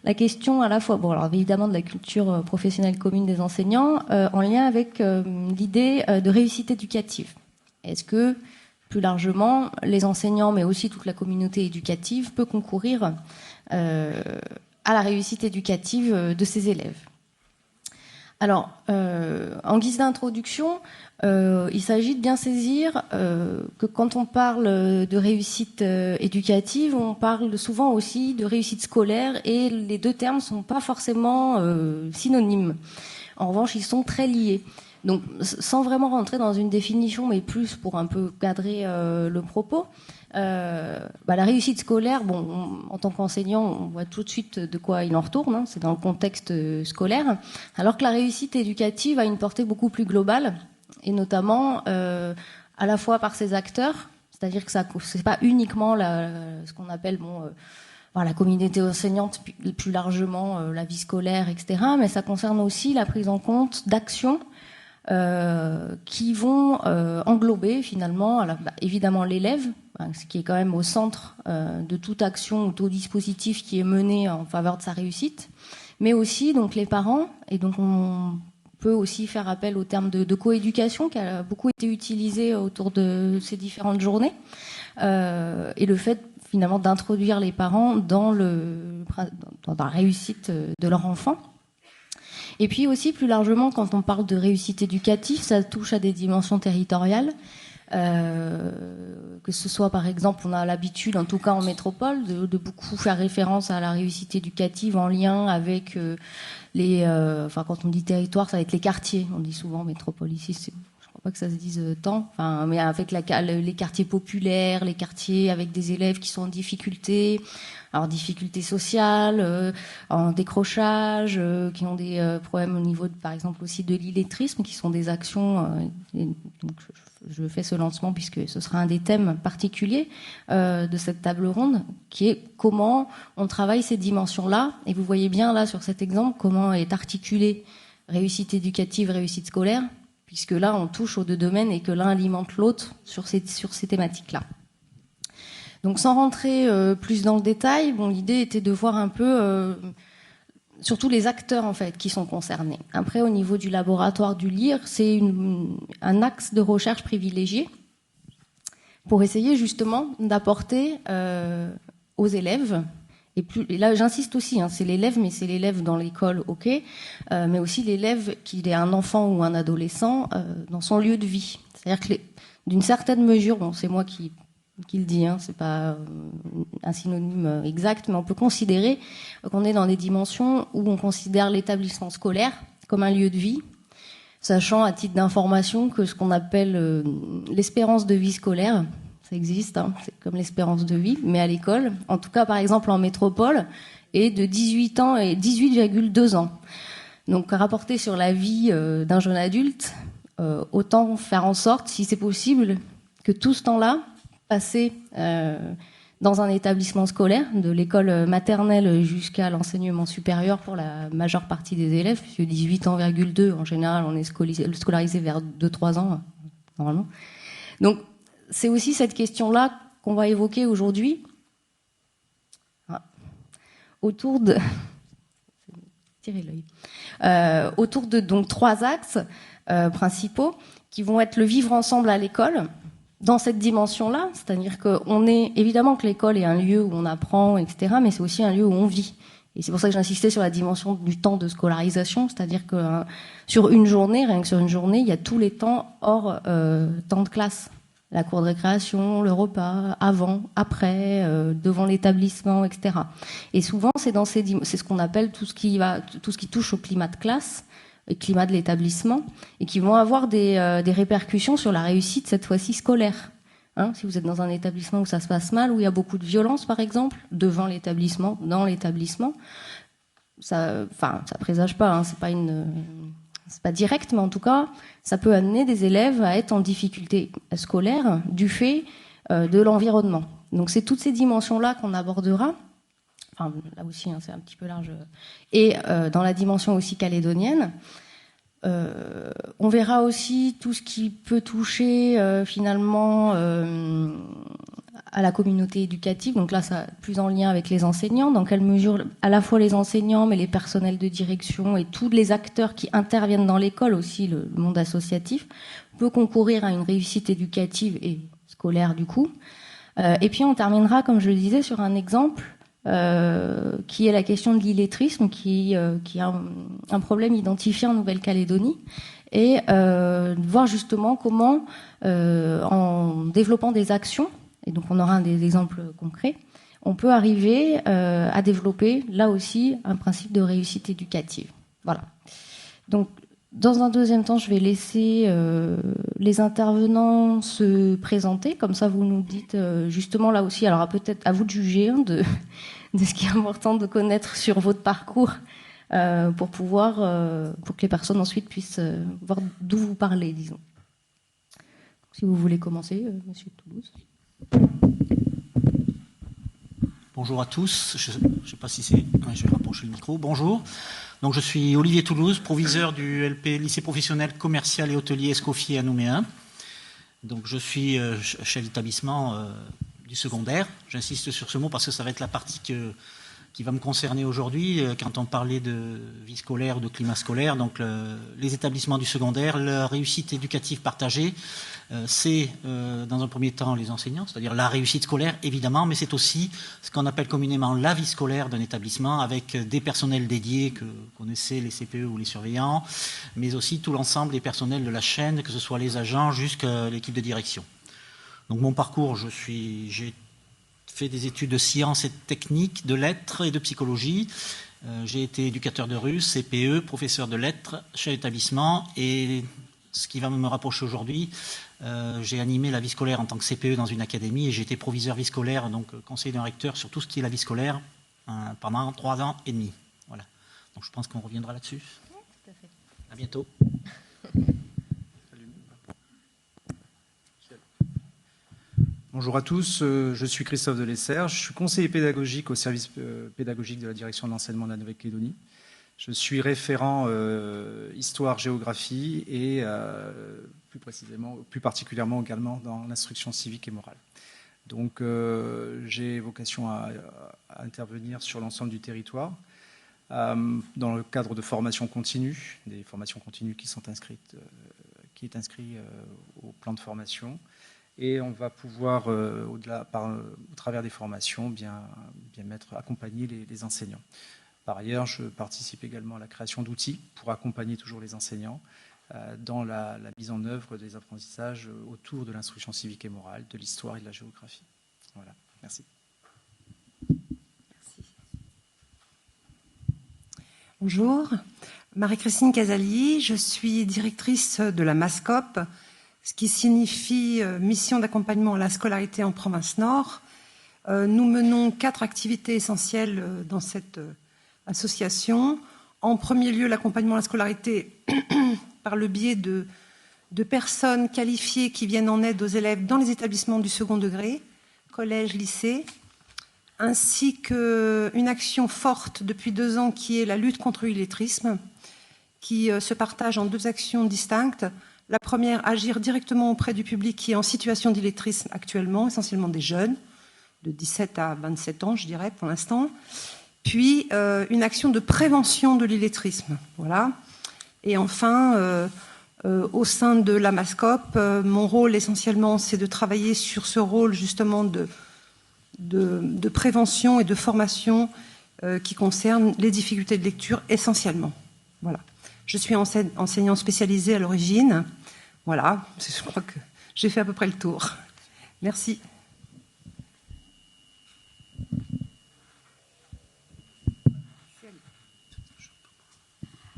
la question à la fois, bon, alors évidemment de la culture professionnelle commune des enseignants, en lien avec l'idée de réussite éducative. Est-ce que, plus largement, les enseignants, mais aussi toute la communauté éducative, peut concourir à la réussite éducative de ses élèves? Alors, en guise d'introduction, il s'agit de bien saisir que quand on parle de réussite éducative, on parle souvent aussi de réussite scolaire, et les deux termes ne sont pas forcément synonymes. En revanche, ils sont très liés. Donc, sans vraiment rentrer dans une définition, mais plus pour un peu cadrer le propos, la réussite scolaire, bon, en tant qu'enseignant, on voit tout de suite de quoi il en retourne, hein, c'est dans le contexte scolaire, alors que la réussite éducative a une portée beaucoup plus globale, et notamment à la fois par ses acteurs, c'est-à-dire que ça, c'est pas uniquement ce qu'on appelle la communauté enseignante, plus largement la vie scolaire, etc., mais ça concerne aussi la prise en compte d'actions qui vont englober finalement, alors, évidemment l'élève, ce qui est quand même au centre de toute action ou tout dispositif qui est mené en faveur de sa réussite, mais aussi donc les parents, et donc on peut aussi faire appel au terme de coéducation qui a beaucoup été utilisé autour de ces différentes journées, et le fait finalement d'introduire les parents dans la réussite de leur enfant. Et puis aussi, plus largement, quand on parle de réussite éducative, ça touche à des dimensions territoriales. Que ce soit, par exemple, on a l'habitude, en tout cas en métropole, de beaucoup faire référence à la réussite éducative en lien avec quand on dit territoire, ça va être les quartiers. On dit souvent métropole ici, je crois pas que ça se dise tant. Enfin, mais avec les quartiers populaires, les quartiers avec des élèves qui sont en difficulté. Alors, difficultés sociales, en décrochage, qui ont des problèmes au niveau, par exemple, aussi de l'illettrisme, qui sont des actions. Donc, je fais ce lancement puisque ce sera un des thèmes particuliers de cette table ronde, qui est comment on travaille ces dimensions-là. Et vous voyez bien là sur cet exemple comment est articulée réussite éducative, réussite scolaire, puisque là on touche aux deux domaines et que l'un alimente l'autre sur ces thématiques-là. Donc sans rentrer plus dans le détail, l'idée était de voir un peu surtout les acteurs en fait qui sont concernés. Après, au niveau du laboratoire du LIR, c'est un axe de recherche privilégié pour essayer justement d'apporter aux élèves, et là j'insiste aussi, c'est l'élève, mais c'est l'élève dans l'école, ok, mais aussi l'élève qui est un enfant ou un adolescent dans son lieu de vie. C'est-à-dire que d'une certaine mesure, c'est moi qui le dit, c'est pas un synonyme exact, mais on peut considérer qu'on est dans des dimensions où on considère l'établissement scolaire comme un lieu de vie, sachant à titre d'information que ce qu'on appelle l'espérance de vie scolaire, ça existe, c'est comme l'espérance de vie, mais à l'école, en tout cas par exemple en métropole, est de 18 ans et 18,2 ans. Donc rapporté sur la vie d'un jeune adulte, autant faire en sorte, si c'est possible, que tout ce temps-là passé dans un établissement scolaire, de l'école maternelle jusqu'à l'enseignement supérieur pour la majeure partie des élèves, puisque 18 ans, en général, on est scolarisé vers 2-3 ans, normalement. Donc, c'est aussi cette question-là qu'on va évoquer aujourd'hui, autour de... Tirez l'œil. Autour de donc 3 axes principaux, qui vont être le vivre ensemble à l'école, dans cette dimension-là, c'est-à-dire qu'on est évidemment que l'école est un lieu où on apprend, etc., mais c'est aussi un lieu où on vit. Et c'est pour ça que j'insistais sur la dimension du temps de scolarisation, c'est-à-dire que sur une journée, rien que sur une journée, il y a tous les temps hors temps de classe. La cour de récréation, le repas, avant, après, devant l'établissement, etc. Et souvent, c'est ce qu'on appelle tout ce qui touche au climat de classe, le climat de l'établissement, et qui vont avoir des répercussions sur la réussite, cette fois-ci scolaire. Si vous êtes dans un établissement où ça se passe mal, où il y a beaucoup de violence, par exemple, devant l'établissement, dans l'établissement, ça présage pas, c'est pas direct, mais en tout cas, ça peut amener des élèves à être en difficulté scolaire du fait de l'environnement. Donc c'est toutes ces dimensions-là qu'on abordera. Enfin, là aussi, c'est un petit peu large. Et dans la dimension aussi calédonienne, on verra aussi tout ce qui peut toucher finalement à la communauté éducative. Donc là, ça plus en lien avec les enseignants. Dans quelle mesure, à la fois les enseignants, mais les personnels de direction et tous les acteurs qui interviennent dans l'école, aussi le monde associatif, peut concourir à une réussite éducative et scolaire du coup. Et puis on terminera, comme je le disais, sur un exemple qui est la question de l'illettrisme, qui est un problème identifié en Nouvelle-Calédonie, et voir justement comment, en développant des actions, et donc on aura des exemples concrets, on peut arriver à développer là aussi un principe de réussite éducative. Voilà. Donc, dans un deuxième temps, je vais laisser les intervenants se présenter. Comme ça, vous nous dites justement là aussi. Alors, peut-être à vous de juger de ce qui est important de connaître sur votre parcours pour que les personnes ensuite puissent voir d'où vous parlez, disons. Si vous voulez commencer, Monsieur Toulouse. Bonjour à tous. Je ne sais pas si c'est... Ouais, je vais rapprocher le micro. Bonjour. Donc, je suis Olivier Toulouse, proviseur du LP, lycée professionnel commercial et hôtelier Escoffier à Nouméa. Donc, je suis chef d'établissement du secondaire. J'insiste sur ce mot parce que ça va être la partie qui va me concerner aujourd'hui quand on parlait de vie scolaire, de climat scolaire. Donc, les établissements du secondaire, la réussite éducative partagée, c'est dans un premier temps les enseignants, c'est-à-dire la réussite scolaire évidemment, mais c'est aussi ce qu'on appelle communément la vie scolaire d'un établissement avec des personnels dédiés que connaissaient les CPE ou les surveillants, mais aussi tout l'ensemble des personnels de la chaîne, que ce soit les agents jusqu'à l'équipe de direction. Donc mon parcours, j'ai fait des études de sciences et de techniques, de lettres et de psychologie. J'ai été éducateur de rue, CPE, professeur de lettres, chef d'établissement, et ce qui va me rapprocher aujourd'hui, j'ai animé la vie scolaire en tant que CPE dans une académie et j'ai été proviseur vie scolaire, donc conseiller d'un recteur sur tout ce qui est la vie scolaire pendant 3 ans et demi. Voilà. Donc je pense qu'on reviendra là-dessus. Oui, tout à fait. À bientôt. Bonjour à tous, je suis Christophe Delessert, je suis conseiller pédagogique au service pédagogique de la direction de l'enseignement de la Nouvelle-Calédonie. Je suis référent histoire-géographie et plus particulièrement également dans l'instruction civique et morale. Donc j'ai vocation à intervenir sur l'ensemble du territoire dans le cadre de formations continues, des formations continues qui sont inscrites, qui est inscrit au plan de formation. Et on va pouvoir, au travers des formations, bien accompagner les enseignants. Par ailleurs, je participe également à la création d'outils pour accompagner toujours les enseignants dans la mise en œuvre des apprentissages autour de l'instruction civique et morale, de l'histoire et de la géographie. Voilà, merci. Merci. Bonjour, Marie-Christine Casali, je suis directrice de la MASCOP, ce qui signifie mission d'accompagnement à la scolarité en province Nord. Nous menons 4 activités essentielles dans cette association. En premier lieu, l'accompagnement à la scolarité par le biais de personnes qualifiées qui viennent en aide aux élèves dans les établissements du second degré, collège, lycée, ainsi qu'une action forte depuis 2 ans qui est la lutte contre l'illettrisme, qui se partage en 2 actions distinctes. La première, agir directement auprès du public qui est en situation d'illettrisme actuellement, essentiellement des jeunes, de 17 à 27 ans, je dirais, pour l'instant. Puis, une action de prévention de l'illettrisme. Voilà. Et enfin, au sein de la MASCOP, mon rôle essentiellement, c'est de travailler sur ce rôle justement de prévention et de formation qui concerne les difficultés de lecture essentiellement. Voilà. Je suis enseignant spécialisé à l'origine. Voilà, je crois que j'ai fait à peu près le tour. Merci.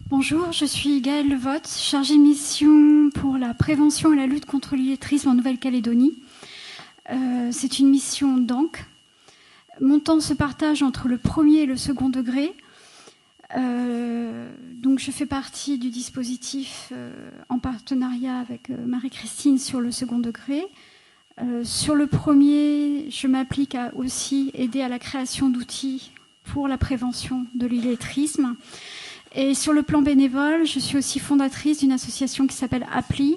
Bonjour, je suis Gaëlle Levotte, chargée mission pour la prévention et la lutte contre l'illettrisme en Nouvelle-Calédonie. C'est une mission d'ANC. Mon temps se partage entre le premier et le second degré. Donc je fais partie du dispositif en partenariat avec Marie-Christine sur le second degré. Sur le premier, je m'applique à aussi aider à la création d'outils pour la prévention de l'illettrisme. Et sur le plan bénévole, je suis aussi fondatrice d'une association qui s'appelle APPLI,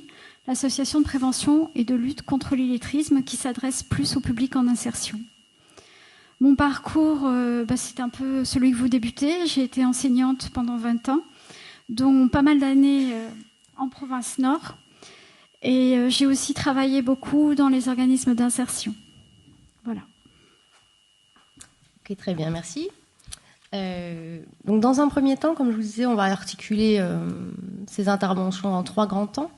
association de prévention et de lutte contre l'illettrisme qui s'adresse plus au public en insertion. Mon parcours, c'est un peu celui que vous débutez. J'ai été enseignante pendant 20 ans, dont pas mal d'années en province nord. Et j'ai aussi travaillé beaucoup dans les organismes d'insertion. Voilà. Ok, très bien, merci. Donc dans un premier temps, comme je vous disais, on va articuler ces interventions en 3 grands temps.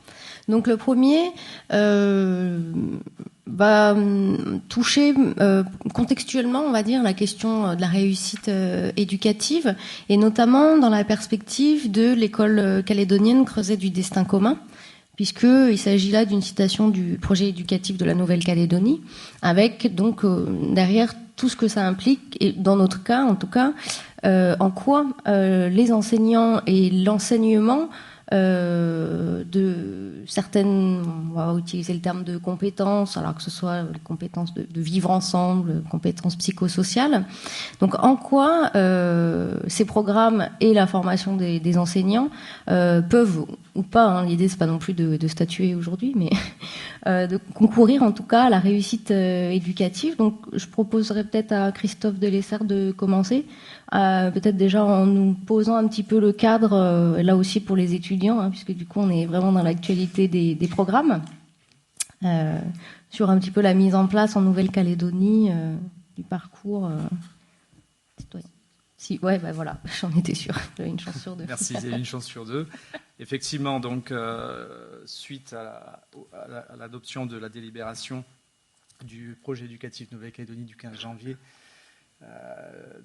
Donc le premier va toucher contextuellement, on va dire, la question de la réussite éducative, et notamment dans la perspective de l'école calédonienne Creuset du destin commun, puisqu'il s'agit là d'une citation du projet éducatif de la Nouvelle-Calédonie, avec donc derrière tout ce que ça implique, et dans notre cas en tout cas, en quoi les enseignants et l'enseignement de certaines, on va utiliser le terme de compétences, alors que ce soit les compétences de vivre ensemble, compétences psychosociales. Donc en quoi ces programmes et la formation des enseignants peuvent ou pas, hein, l'idée c'est pas non plus de statuer aujourd'hui, mais de concourir en tout cas à la réussite éducative. Donc je proposerais peut-être à Christophe Delessert de commencer, peut-être déjà en nous posant un petit peu le cadre, là aussi pour les étudiants, hein, puisque du coup on est vraiment dans l'actualité des programmes, sur un petit peu la mise en place en Nouvelle-Calédonie du parcours citoyen. Si, ouais, bah voilà, j'en étais sûre, j'avais une chance sur 2. Merci, il y a une chance sur 2. Effectivement, donc, suite à l'adoption de la délibération du projet éducatif Nouvelle-Calédonie du 15 janvier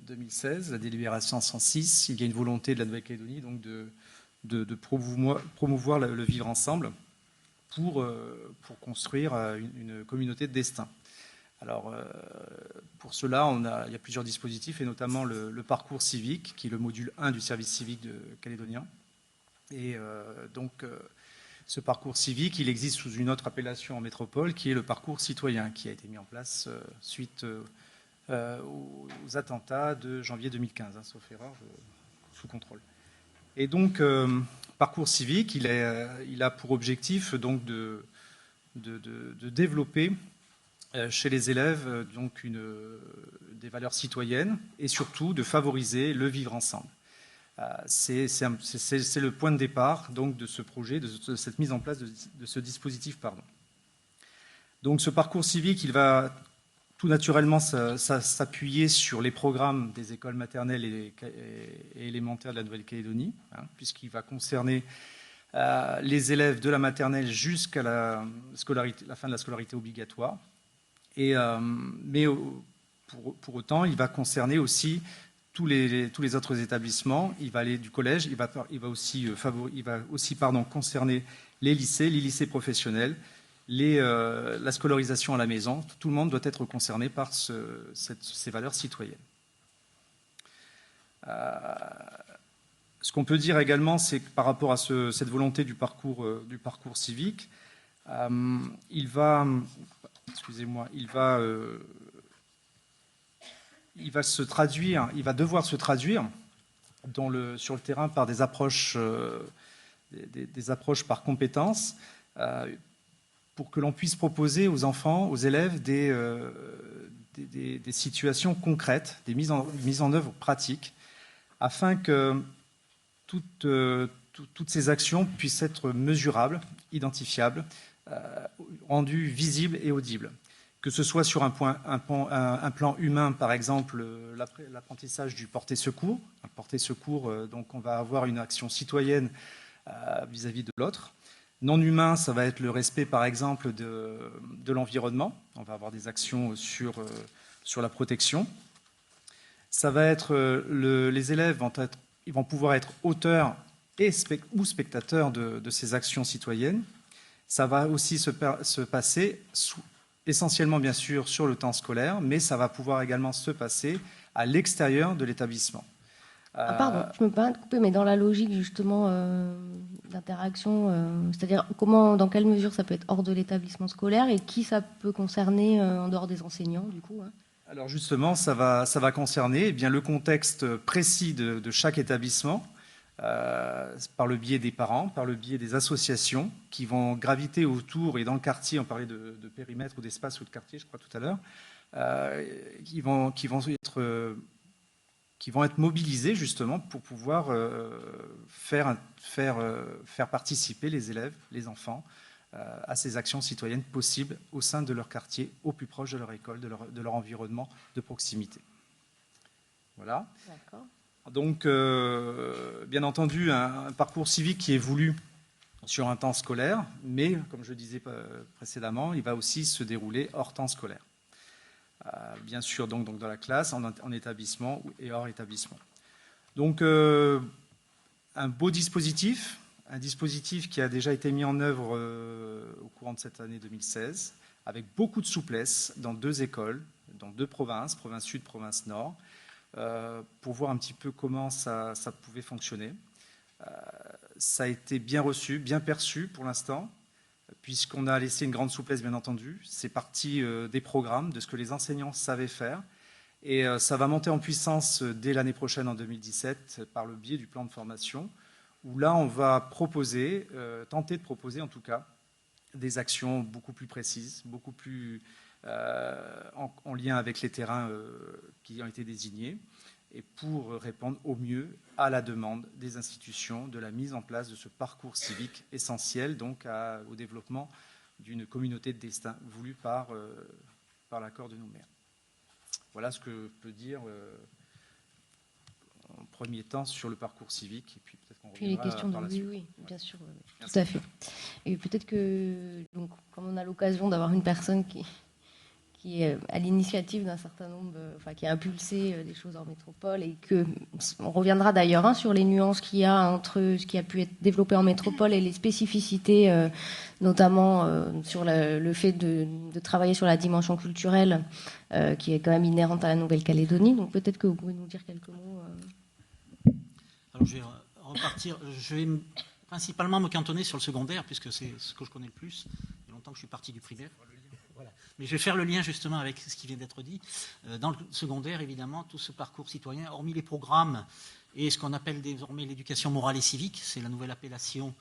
2016, la délibération 106, il y a une volonté de la Nouvelle-Calédonie donc de promouvoir le vivre ensemble pour construire une communauté de destin. Alors, pour cela, il y a plusieurs dispositifs, et notamment le parcours civique, qui est le module 1 du service civique calédonien. Et ce parcours civique, il existe sous une autre appellation en métropole, qui est le parcours citoyen, qui a été mis en place suite aux attentats de janvier 2015, hein, sauf erreur, sous contrôle. Et donc, parcours civique, il a pour objectif donc de développer chez les élèves donc des valeurs citoyennes, et surtout de favoriser le vivre ensemble. C'est le point de départ donc, de ce projet, de cette mise en place de ce dispositif. Donc ce parcours civique, il va tout naturellement s'appuyer sur les programmes des écoles maternelles et élémentaires de la Nouvelle-Calédonie, hein, puisqu'il va concerner les élèves de la maternelle jusqu'à la fin de la scolarité obligatoire. Mais pour autant, il va concerner aussi tous les autres établissements. Il va aller du collège, il va aussi concerner les lycées professionnels, la scolarisation à la maison. Tout le monde doit être concerné par ces valeurs citoyennes. Ce qu'on peut dire également, c'est que par rapport à cette volonté du parcours civique, il va devoir se traduire sur le terrain par des approches par compétences, pour que l'on puisse proposer aux enfants, aux élèves, des situations concrètes, des mises en œuvre pratiques, afin que toutes ces actions puissent être mesurables, identifiables, rendues visibles et audibles. Que ce soit sur un plan humain, par exemple, l'apprentissage du porter-secours. Un porter-secours, donc on va avoir une action citoyenne vis-à-vis de l'autre. Non humain, ça va être le respect, par exemple, de l'environnement. On va avoir des actions sur la protection. Ça va être les élèves vont pouvoir être auteurs ou spectateurs de ces actions citoyennes. Ça va aussi se passer essentiellement, bien sûr, sur le temps scolaire, mais ça va pouvoir également se passer à l'extérieur de l'établissement. Pardon, je me permets de couper, mais dans la logique justement d'interaction, c'est-à-dire dans quelle mesure ça peut être hors de l'établissement scolaire et qui ça peut concerner en dehors des enseignants, du coup, hein. Alors justement, ça va concerner le contexte précis de chaque établissement. par le biais des parents, par le biais des associations qui vont graviter autour, et dans le quartier, on parlait de périmètre ou d'espace ou de quartier, je crois, tout à l'heure, qui vont être mobilisés justement pour pouvoir faire participer les élèves, les enfants, à ces actions citoyennes possibles au sein de leur quartier, au plus proche de leur école, de leur environnement de proximité. Voilà. D'accord. Donc, bien entendu, un parcours civique qui est voulu sur un temps scolaire, mais, comme je disais précédemment, il va aussi se dérouler hors temps scolaire. Bien sûr, donc dans la classe, en établissement et hors établissement. Donc, un beau dispositif, un dispositif qui a déjà été mis en œuvre au courant de cette année 2016, avec beaucoup de souplesse dans 2 écoles, dans 2 provinces, province sud, province nord, pour voir un petit peu comment ça pouvait fonctionner. Ça a été bien reçu, bien perçu pour l'instant, puisqu'on a laissé une grande souplesse, bien entendu. C'est parti des programmes, de ce que les enseignants savaient faire. Et ça va monter en puissance dès l'année prochaine, en 2017, par le biais du plan de formation, où là, on va tenter de proposer en tout cas, des actions beaucoup plus précises, beaucoup plus en lien avec les terrains qui ont été désignés, et pour répondre au mieux à la demande des institutions de la mise en place de ce parcours civique essentiel donc au développement d'une communauté de destin voulue par l'accord de Nouméa. Voilà ce que je peux dire en premier temps sur le parcours civique, et puis peut-être qu'on reviendra les questions par la suite. Oui, bien sûr, tout à fait. Et peut-être que, donc, comme on a l'occasion d'avoir une personne qui est à l'initiative d'un certain nombre, qui a impulsé des choses en métropole, et on reviendra d'ailleurs sur les nuances qu'il y a entre ce qui a pu être développé en métropole et les spécificités, notamment sur le fait de travailler sur la dimension culturelle, qui est quand même inhérente à la Nouvelle-Calédonie. Donc peut-être que vous pouvez nous dire quelques mots. Alors je vais repartir. Je vais principalement me cantonner sur le secondaire, puisque c'est ce que je connais le plus. Il y a longtemps que je suis parti du primaire. Voilà. Mais je vais faire le lien justement avec ce qui vient d'être dit. Dans le secondaire, évidemment, tout ce parcours citoyen, hormis les programmes et ce qu'on appelle désormais l'éducation morale et civique, c'est la nouvelle appellation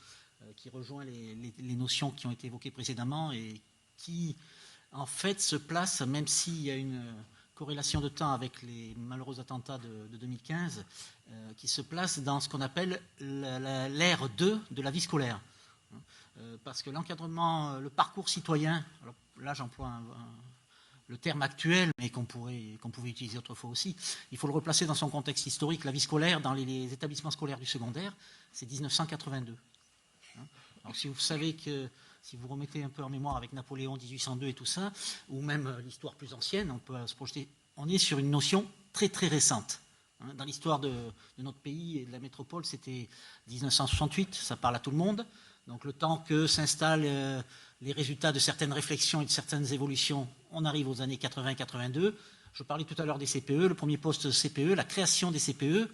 qui rejoint les notions qui ont été évoquées précédemment et qui, en fait, se place, même s'il y a une corrélation de temps avec les malheureux attentats de 2015, qui se place dans ce qu'on appelle l'ère 2 de la vie scolaire. Parce que l'encadrement, le parcours citoyen, alors là j'emploie le terme actuel, mais qu'on pouvait utiliser autrefois aussi, il faut le replacer dans son contexte historique. La vie scolaire dans les établissements scolaires du secondaire, c'est 1982. Alors si vous savez que, si vous remettez un peu en mémoire avec Napoléon 1802 et tout ça, ou même l'histoire plus ancienne, on peut se projeter, on est sur une notion très très récente. Dans l'histoire de notre pays et de la métropole, c'était 1968, ça parle à tout le monde. Donc le temps que s'installent les résultats de certaines réflexions et de certaines évolutions, on arrive aux années 80-82. Je parlais tout à l'heure des CPE, le premier poste de CPE, la création des CPE.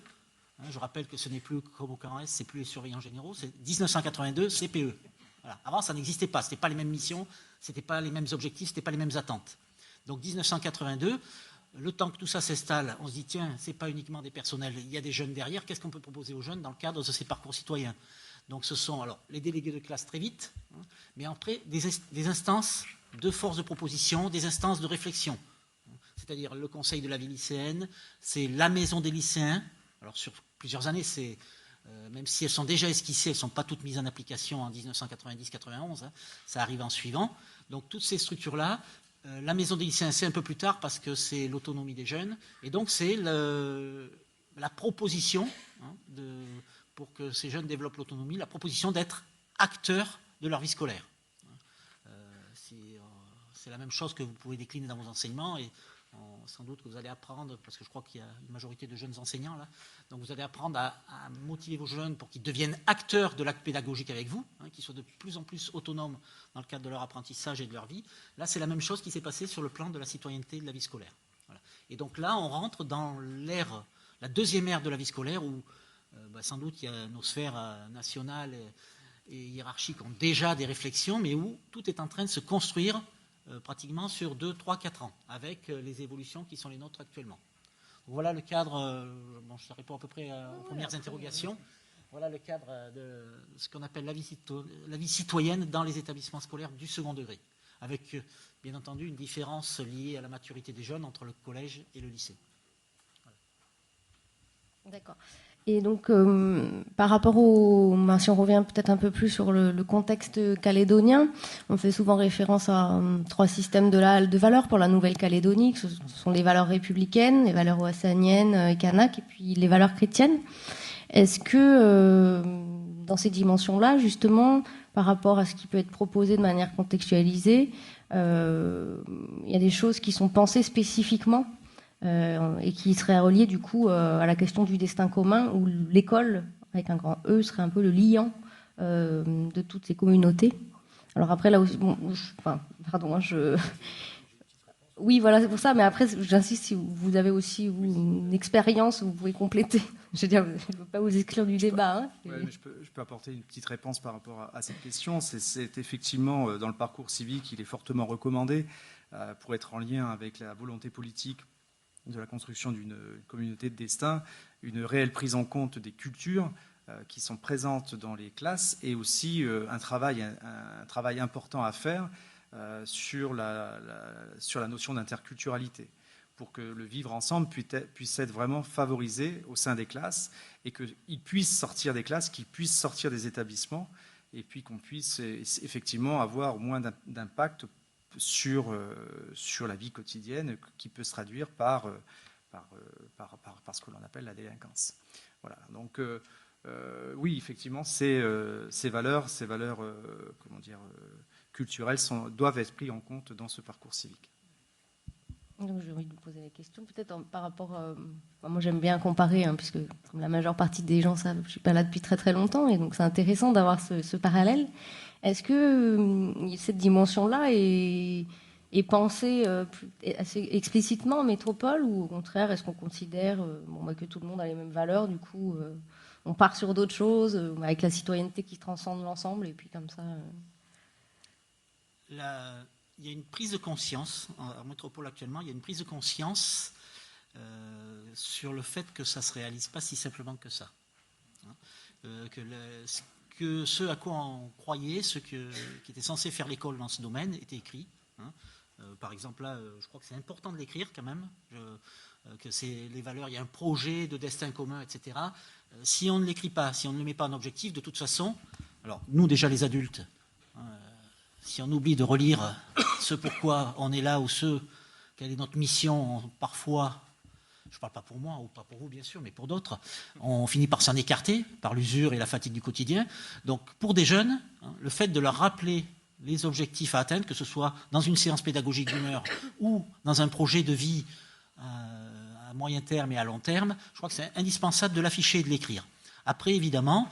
Je rappelle que ce n'est plus comme au CANS, c'est plus les surveillants généraux, c'est 1982 CPE. Voilà. Avant, ça n'existait pas, ce n'était pas les mêmes missions, ce n'était pas les mêmes objectifs, ce n'était pas les mêmes attentes. Donc 1982, le temps que tout ça s'installe, on se dit, tiens, ce n'est pas uniquement des personnels, il y a des jeunes derrière, qu'est-ce qu'on peut proposer aux jeunes dans le cadre de ces parcours citoyens? Donc ce sont alors les délégués de classe très vite, mais après des instances de force de proposition, des instances de réflexion. C'est-à-dire le conseil de la vie lycéenne, c'est la maison des lycéens. Alors sur plusieurs années, même si elles sont déjà esquissées, elles ne sont pas toutes mises en application en 1990-91, ça arrive en suivant. Donc toutes ces structures-là, la maison des lycéens, c'est un peu plus tard parce que c'est l'autonomie des jeunes. Et donc c'est la proposition pour que ces jeunes développent l'autonomie, la proposition d'être acteurs de leur vie scolaire. C'est la même chose que vous pouvez décliner dans vos enseignements et sans doute que vous allez apprendre, parce que je crois qu'il y a une majorité de jeunes enseignants là, donc vous allez apprendre à motiver vos jeunes pour qu'ils deviennent acteurs de l'acte pédagogique avec vous, qu'ils soient de plus en plus autonomes dans le cadre de leur apprentissage et de leur vie. Là, c'est la même chose qui s'est passée sur le plan de la citoyenneté et de la vie scolaire. Voilà. Et donc là, on rentre dans la deuxième ère de la vie scolaire où sans doute il y a nos sphères nationales et hiérarchiques ont déjà des réflexions, mais où tout est en train de se construire pratiquement sur 2, 3, 4 ans, avec les évolutions qui sont les nôtres actuellement. Donc voilà le cadre, ça répond à peu près aux premières interrogations. Voilà le cadre de ce qu'on appelle la vie citoyenne dans les établissements scolaires du second degré, avec bien entendu une différence liée à la maturité des jeunes entre le collège et le lycée. Voilà. D'accord. Et donc, par rapport si on revient peut-être un peu plus sur le contexte calédonien, on fait souvent référence à 3 systèmes de valeurs pour la Nouvelle-Calédonie. Ce sont les valeurs républicaines, les valeurs oassaniennes et kanak, et puis les valeurs chrétiennes. Est-ce que, dans ces dimensions-là, justement, par rapport à ce qui peut être proposé de manière contextualisée, il y a des choses qui sont pensées spécifiquement et qui seraient reliées du coup à la question du destin commun, où l'école, avec un grand E, serait un peu le liant de toutes ces communautés. Alors après, là aussi, oui, voilà, c'est pour ça, mais après, j'insiste, si vous avez aussi une expérience, vous pouvez compléter. Je veux dire, je ne veux pas vous exclure du débat. Hein. Ouais, mais je peux apporter une petite réponse par rapport à cette question. C'est effectivement, dans le parcours civique, il est fortement recommandé pour être en lien avec la volonté politique de la construction d'une communauté de destin, une réelle prise en compte des cultures qui sont présentes dans les classes et aussi un travail important à faire sur la notion d'interculturalité pour que le vivre ensemble puisse être vraiment favorisé au sein des classes et qu'ils puissent sortir des classes, qu'ils puissent sortir des établissements et puis qu'on puisse effectivement avoir moins d'impact sur la vie quotidienne qui peut se traduire par ce que l'on appelle la délinquance. Voilà. Donc oui, effectivement, ces valeurs culturelles doivent être prises en compte dans ce parcours civique. Donc, j'ai envie de vous poser la question, peut-être par rapport. Moi, j'aime bien comparer, hein, puisque comme la majeure partie des gens savent, je ne suis pas là depuis très très longtemps, et donc c'est intéressant d'avoir ce parallèle. Est-ce que cette dimension-là est pensée assez explicitement en métropole, ou au contraire, est-ce qu'on considère que tout le monde a les mêmes valeurs, du coup, on part sur d'autres choses, avec la citoyenneté qui transcende l'ensemble, et puis comme ça. Il y a une prise de conscience, en métropole actuellement, il y a une prise de conscience sur le fait que ça ne se réalise pas si simplement que ça. Que ce à quoi on croyait, qui était censé faire l'école dans ce domaine, était écrit. Par exemple, là, je crois que c'est important de l'écrire quand même, que c'est les valeurs, il y a un projet de destin commun, etc. Si on ne l'écrit pas, si on ne le met pas en objectif, de toute façon, alors nous déjà les adultes, si on oublie de relire ce pourquoi on est là ou quelle est notre mission, parfois, je ne parle pas pour moi ou pas pour vous bien sûr, mais pour d'autres, on finit par s'en écarter par l'usure et la fatigue du quotidien. Donc pour des jeunes, le fait de leur rappeler les objectifs à atteindre, que ce soit dans une séance pédagogique d'une heure ou dans un projet de vie à moyen terme et à long terme, je crois que c'est indispensable de l'afficher et de l'écrire. Après, évidemment,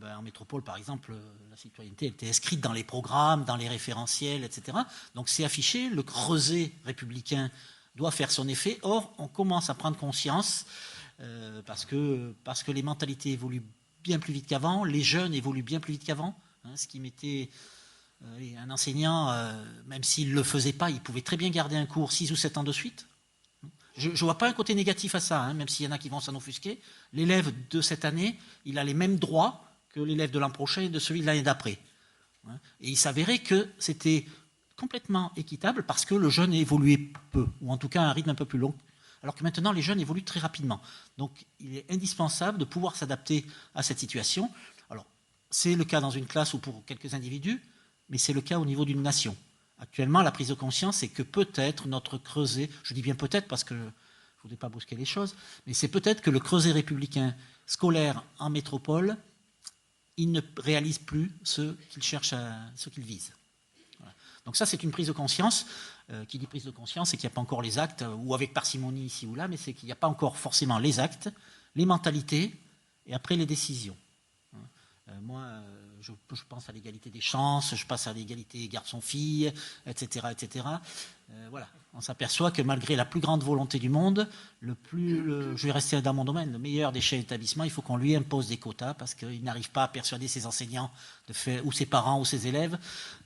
en métropole, par exemple, la citoyenneté était inscrite dans les programmes, dans les référentiels, etc. Donc c'est affiché, le creuset républicain doit faire son effet. Or, on commence à prendre conscience, parce que les mentalités évoluent bien plus vite qu'avant, les jeunes évoluent bien plus vite qu'avant, ce qui mettait un enseignant, même s'il ne le faisait pas, il pouvait très bien garder un cours 6 ou 7 ans de suite. Je ne vois pas un côté négatif à ça, même s'il y en a qui vont s'en offusquer. L'élève de cette année, il a les mêmes droits que l'élève de l'an prochain et de celui de l'année d'après. Et il s'avérait que c'était complètement équitable parce que le jeune évoluait peu, ou en tout cas à un rythme un peu plus long, alors que maintenant les jeunes évoluent très rapidement. Donc il est indispensable de pouvoir s'adapter à cette situation. Alors c'est le cas dans une classe ou pour quelques individus, mais c'est le cas au niveau d'une nation. Actuellement, la prise de conscience, c'est que peut-être notre creuset, je dis bien peut-être parce que je ne voudrais pas brusquer les choses, mais c'est peut-être que le creuset républicain scolaire en métropole, il ne réalise plus ce qu'il cherche, ce qu'il vise. Voilà. Donc ça, c'est une prise de conscience. Qui dit prise de conscience, c'est qu'il n'y a pas encore les actes, ou avec parcimonie ici ou là, mais c'est qu'il n'y a pas encore forcément les actes, les mentalités, et après les décisions. Moi, je pense à l'égalité des chances, je pense à l'égalité garçon-fille, etc., etc. Voilà, on s'aperçoit que malgré la plus grande volonté du monde, je vais rester dans mon domaine, le meilleur des chefs d'établissement, il faut qu'on lui impose des quotas parce qu'il n'arrive pas à persuader ses enseignants ou ses parents ou ses élèves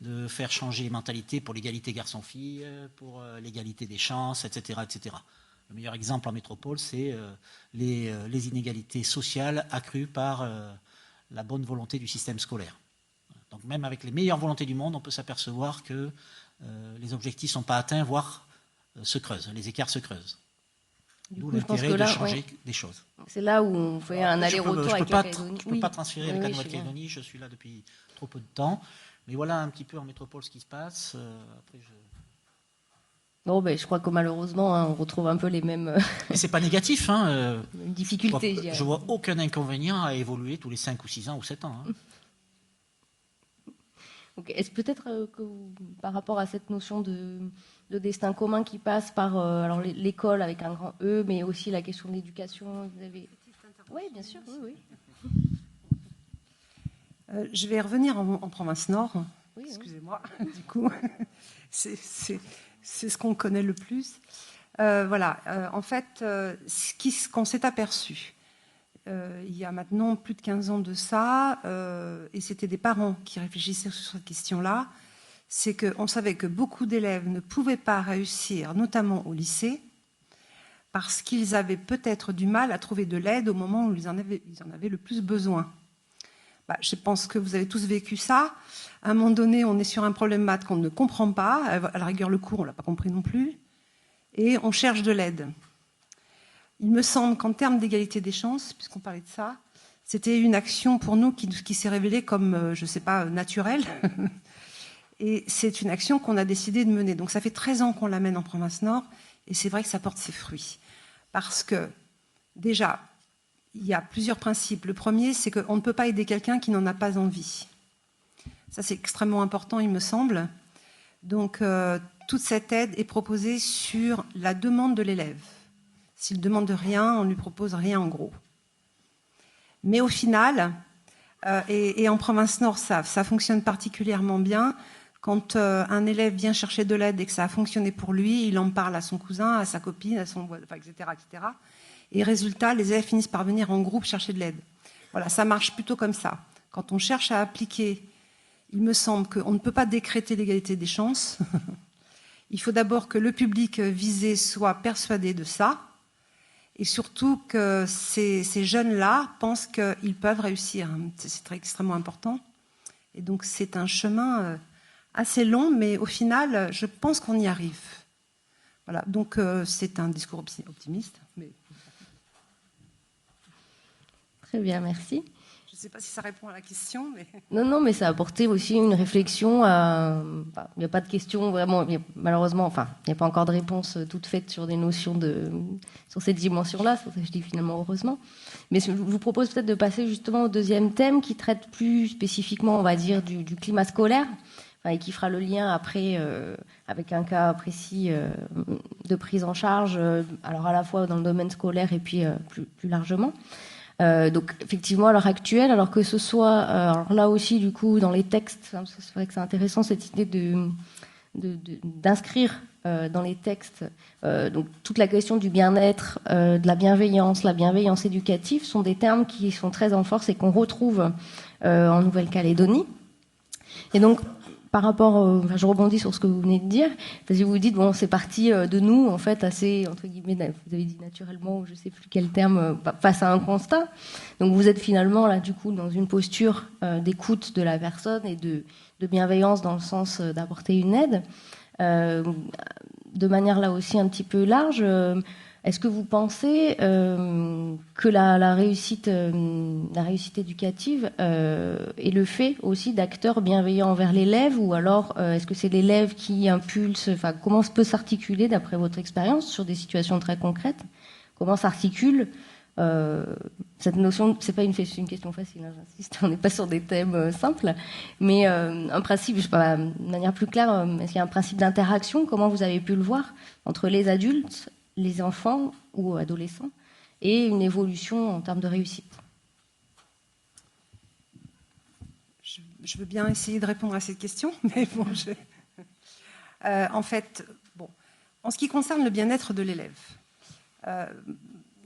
de faire changer les mentalités pour l'égalité garçon-fille, pour l'égalité des chances, etc., etc. Le meilleur exemple en métropole, c'est les inégalités sociales accrues par la bonne volonté du système scolaire. Donc même avec les meilleures volontés du monde, on peut s'apercevoir que les objectifs ne sont pas atteints, voire se creusent, les écarts se creusent. D'où l'intérêt de changer des choses. C'est là où on fait un aller-retour avec la Calédonie. Je ne peux pas transférer avec la Nouvelle-Calédonie, je suis là depuis trop peu de temps. Mais voilà un petit peu en métropole ce qui se passe. Après, Bon, je crois que malheureusement, on retrouve un peu les mêmes Mais c'est pas négatif. difficultés. Je vois aucun inconvénient à évoluer tous les 5 ou 6 ans ou 7 ans. Okay. Est-ce peut-être que par rapport à cette notion de destin commun qui passe par alors l'école avec un grand E, mais aussi la question de l'éducation, vous avez... Oui, bien sûr, oui. Je vais revenir en province Nord. Oui, excusez-moi, du coup, c'est ce qu'on connaît le plus. En fait, ce qu'on s'est aperçu, il y a maintenant plus de 15 ans de ça, et c'était des parents qui réfléchissaient sur cette question-là, c'est qu'on savait que beaucoup d'élèves ne pouvaient pas réussir, notamment au lycée, parce qu'ils avaient peut-être du mal à trouver de l'aide au moment où ils en avaient le plus besoin. Je pense que vous avez tous vécu ça. À un moment donné, on est sur un problème maths qu'on ne comprend pas. À la rigueur, le cours, on ne l'a pas compris non plus. Et on cherche de l'aide. Il me semble qu'en termes d'égalité des chances, puisqu'on parlait de ça, c'était une action pour nous qui s'est révélée comme, je ne sais pas, naturelle. Et c'est une action qu'on a décidé de mener. Donc ça fait 13 ans qu'on la mène en province Nord. Et c'est vrai que ça porte ses fruits. Parce que, déjà, il y a plusieurs principes. Le premier, c'est qu'on ne peut pas aider quelqu'un qui n'en a pas envie. Ça, c'est extrêmement important, il me semble. Donc, toute cette aide est proposée sur la demande de l'élève. S'il ne demande rien, on ne lui propose rien en gros. Mais au final, et en province Nord, ça fonctionne particulièrement bien. Quand un élève vient chercher de l'aide et que ça a fonctionné pour lui, il en parle à son cousin, à sa copine, à son voisin, etc., etc. Et résultat, les élèves finissent par venir en groupe chercher de l'aide. Voilà, ça marche plutôt comme ça. Quand on cherche à appliquer, il me semble qu'on ne peut pas décréter l'égalité des chances. Il faut d'abord que le public visé soit persuadé de ça, et surtout que ces jeunes-là pensent qu'ils peuvent réussir. C'est extrêmement important. Et donc c'est un chemin assez long, mais au final, je pense qu'on y arrive. Voilà, donc c'est un discours optimiste. Mais... Très bien, merci. Je ne sais pas si ça répond à la question. Mais... Non, mais ça a apporté aussi une réflexion. Il n'y a pas de question vraiment, malheureusement, il n'y a pas encore de réponse toute faite sur des notions sur cette dimension-là, c'est pour ça que je dis finalement heureusement. Mais je vous propose peut-être de passer justement au deuxième thème qui traite plus spécifiquement, on va dire, du climat scolaire, et qui fera le lien après avec un cas précis de prise en charge, alors à la fois dans le domaine scolaire et puis plus largement. Donc effectivement à l'heure actuelle, alors que ce soit alors là aussi du coup dans les textes, c'est vrai que c'est intéressant cette idée d'inscrire dans les textes donc toute la question du bien-être, de la bienveillance éducative sont des termes qui sont très en force et qu'on retrouve en Nouvelle-Calédonie. Et donc par rapport, je rebondis sur ce que vous venez de dire, parce que vous dites, bon, c'est parti de nous, en fait, assez, entre guillemets, vous avez dit naturellement, ou je ne sais plus quel terme, face à un constat. Donc vous êtes finalement, là, du coup, dans une posture d'écoute de la personne et de bienveillance dans le sens d'apporter une aide. De manière, là aussi, un petit peu large, est-ce que vous pensez que la réussite éducative est le fait aussi d'acteurs bienveillants envers l'élève, ou alors est-ce que c'est l'élève qui impulse, comment peut s'articuler, d'après votre expérience, sur des situations très concrètes, comment s'articule cette notion, c'est pas une question facile, hein, j'insiste, on n'est pas sur des thèmes simples, mais un principe, je sais pas, de manière plus claire, est-ce qu'il y a un principe d'interaction, comment vous avez pu le voir, entre les adultes, les enfants ou adolescents, et une évolution en termes de réussite? Je veux bien essayer de répondre à cette question, mais bon, en fait, en ce qui concerne le bien-être de l'élève,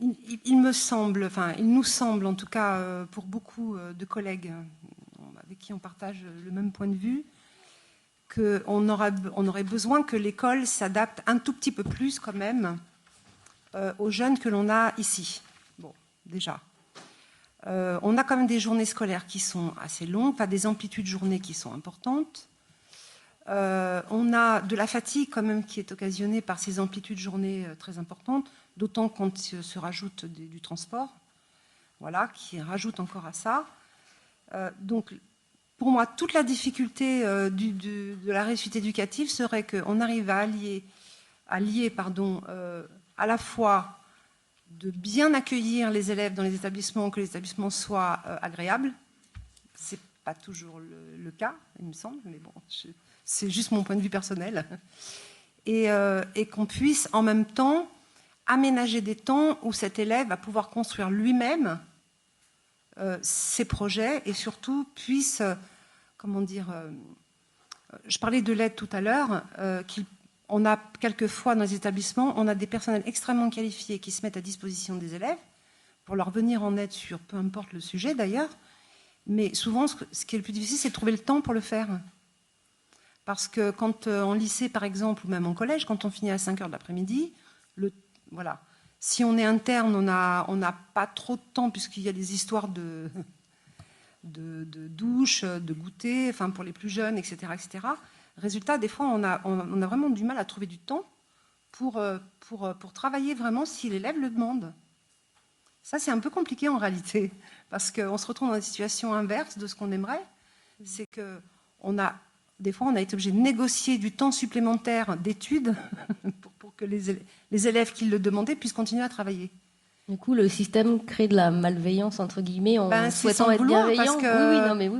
il nous semble, en tout cas pour beaucoup de collègues avec qui on partage le même point de vue, qu'on aurait besoin que l'école s'adapte un tout petit peu plus quand même aux jeunes que l'on a ici. Bon, déjà. On a quand même des journées scolaires qui sont assez longues, pas des amplitudes de journées qui sont importantes. On a de la fatigue quand même qui est occasionnée par ces amplitudes de journées très importantes, d'autant quand se rajoute du transport, voilà, qui rajoute encore à ça. Donc, pour moi, toute la difficulté de la réussite éducative serait qu'on arrive à lier à la fois de bien accueillir les élèves dans les établissements, que les établissements soient agréables. C'est pas toujours le cas, il me semble, mais bon, c'est juste mon point de vue personnel. Et qu'on puisse en même temps aménager des temps où cet élève va pouvoir construire lui-même ses projets et surtout puisse, je parlais de l'aide tout à l'heure, on a quelquefois dans les établissements, on a des personnels extrêmement qualifiés qui se mettent à disposition des élèves pour leur venir en aide sur peu importe le sujet d'ailleurs, mais souvent ce qui est le plus difficile, c'est de trouver le temps pour le faire. Parce que quand en lycée par exemple, ou même en collège, quand on finit à 5h de l'après-midi, voilà. Si on est interne, on n'a pas trop de temps puisqu'il y a des histoires de douche, de goûter, enfin pour les plus jeunes, etc., etc. Résultat, des fois, on a vraiment du mal à trouver du temps pour travailler vraiment si l'élève le demande. Ça, c'est un peu compliqué en réalité, parce qu'on se retrouve dans une situation inverse de ce qu'on aimerait. C'est que des fois, on a été obligé de négocier du temps supplémentaire d'études pour que les élèves qui le demandaient puissent continuer à travailler. Du coup, le système crée de la malveillance, entre guillemets, en souhaitant être bienveillant.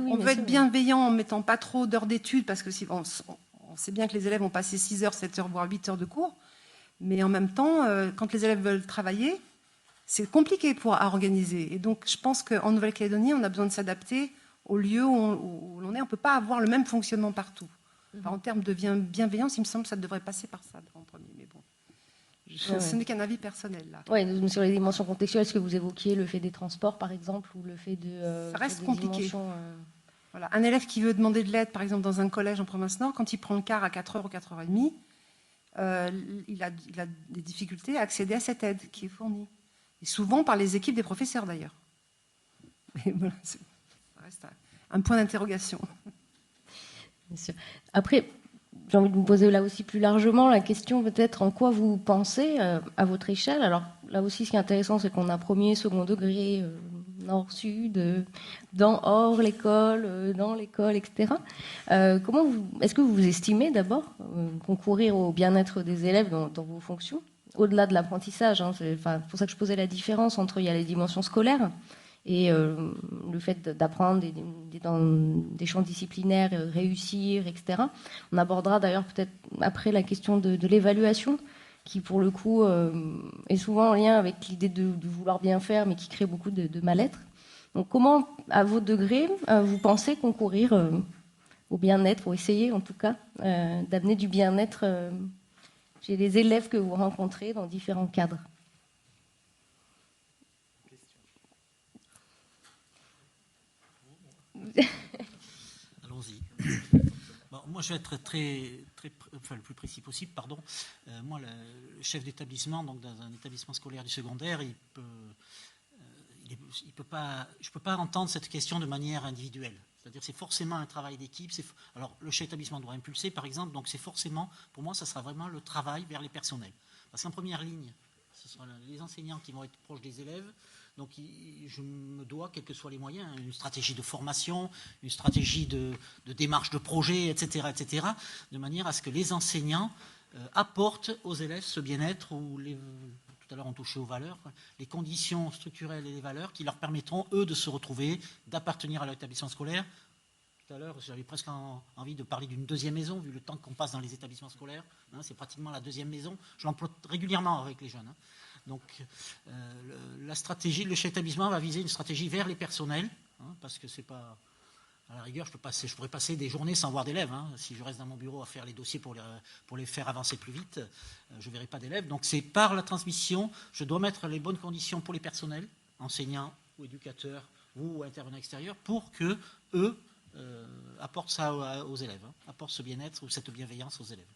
On veut être bienveillant en ne mettant pas trop d'heures d'études, parce que on sait bien que les élèves ont passé 6 heures, 7 heures, voire 8 heures de cours. Mais en même temps, quand les élèves veulent travailler, c'est compliqué à organiser. Et donc, je pense qu'en Nouvelle-Calédonie, on a besoin de s'adapter au lieu où l'on est. On ne peut pas avoir le même fonctionnement partout. Enfin, en termes de bienveillance, il me semble que ça devrait passer par ça en premier. Mais bon. Ce n'est qu'un avis personnel, là. Oui, sur les dimensions contextuelles, est-ce que vous évoquiez le fait des transports, par exemple, ou le fait de... ça reste compliqué. Voilà. Un élève qui veut demander de l'aide, par exemple, dans un collège en province Nord, quand il prend le car à 4h ou 4h30, il a des difficultés à accéder à cette aide qui est fournie. Et souvent par les équipes des professeurs, d'ailleurs. Mais voilà, ça reste un point d'interrogation. Bien sûr. Après... J'ai envie de vous poser là aussi plus largement la question peut-être en quoi vous pensez à votre échelle. Alors là aussi ce qui est intéressant c'est qu'on a premier, second degré, nord-sud, hors l'école, dans l'école, etc. Est-ce que vous estimez d'abord concourir au bien-être des élèves dans vos fonctions, au-delà de l'apprentissage, c'est pour ça que je posais la différence entre il y a les dimensions scolaires et le fait d'apprendre dans des champs disciplinaires, réussir, etc. On abordera d'ailleurs peut-être après la question de l'évaluation, qui pour le coup est souvent en lien avec l'idée de vouloir bien faire, mais qui crée beaucoup de mal-être. Donc comment, à vos degrés, vous pensez concourir au bien-être, ou essayer en tout cas d'amener du bien-être chez les élèves que vous rencontrez dans différents cadres ? Allons-y. Bon, moi, je vais être le plus précis possible. Pardon. Moi, le chef d'établissement, donc dans un établissement scolaire du secondaire, je peux pas entendre cette question de manière individuelle. C'est-à-dire, c'est forcément un travail d'équipe. Alors, le chef d'établissement doit impulser, par exemple. Donc, c'est forcément, pour moi, ça sera vraiment le travail vers les personnels. Parce qu'en première ligne, ce seront les enseignants qui vont être proches des élèves. Donc, je me dois, quels que soient les moyens, une stratégie de formation, une stratégie de démarche de projet, etc., de manière à ce que les enseignants apportent aux élèves ce bien-être ou tout à l'heure on touchait aux valeurs, les conditions structurelles et les valeurs qui leur permettront, eux, de se retrouver, d'appartenir à l'établissement scolaire. Tout à l'heure, j'avais presque envie de parler d'une deuxième maison, vu le temps qu'on passe dans les établissements scolaires. C'est pratiquement la deuxième maison. Je l'emploie régulièrement avec les jeunes. Donc, la stratégie, le chef d'établissement va viser une stratégie vers les personnels, parce que c'est pas, à la rigueur, je pourrais passer des journées sans voir d'élèves. Si je reste dans mon bureau à faire les dossiers pour les faire avancer plus vite, je ne verrai pas d'élèves. Donc, c'est par la transmission, je dois mettre les bonnes conditions pour les personnels, enseignants ou éducateurs ou intervenants extérieurs, pour que eux apportent ça aux élèves, apportent ce bien-être ou cette bienveillance aux élèves.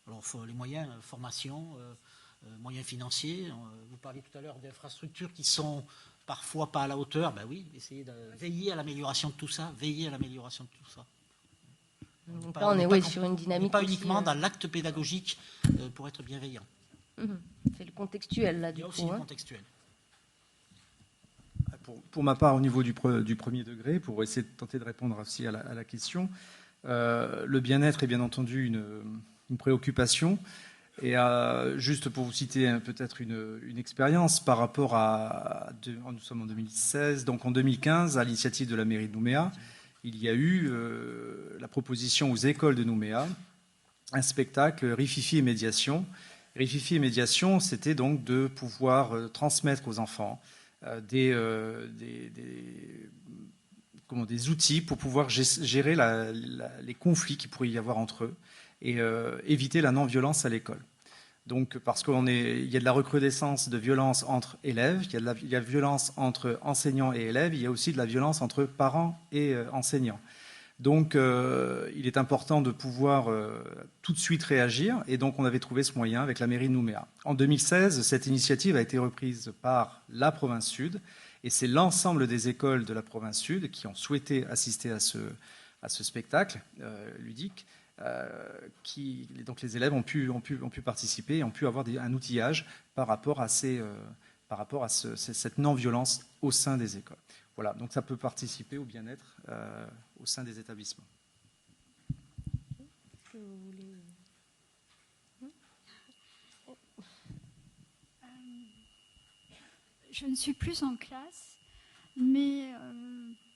Alors, les moyens, formation, moyens financiers. Vous parliez tout à l'heure d'infrastructures qui sont parfois pas à la hauteur, ben oui, essayer de veiller à l'amélioration de tout ça, veiller à l'amélioration de tout ça. Donc là, on est sur une On dynamique n'est pas aussi, uniquement dans l'acte pédagogique pour être bienveillant. C'est le contextuel, là, Il y du a coup. aussi le contextuel. Pour ma part, au niveau du premier degré, pour essayer de tenter de répondre aussi à la question, le bien-être est bien entendu une préoccupation. Et juste pour vous citer peut-être une expérience par rapport nous sommes en 2016, donc en 2015, à l'initiative de la mairie de Nouméa, il y a eu la proposition aux écoles de Nouméa, un spectacle Rififi et médiation. Rififi et médiation, c'était donc de pouvoir transmettre aux enfants des outils pour pouvoir gérer les conflits qu'il pourrait y avoir entre eux et éviter la non-violence à l'école. Donc, parce qu'il y a de la recrudescence de violence entre élèves, il y a de la violence entre enseignants et élèves, il y a aussi de la violence entre parents et enseignants. Donc, il est important de pouvoir tout de suite réagir, et donc on avait trouvé ce moyen avec la mairie de Nouméa. En 2016, cette initiative a été reprise par la province Sud, et c'est l'ensemble des écoles de la province Sud qui ont souhaité assister à ce spectacle ludique. Donc les élèves ont pu participer et ont pu avoir un outillage par rapport à cette non-violence au sein des écoles. Voilà, donc ça peut participer au bien-être au sein des établissements. Je ne suis plus en classe, mais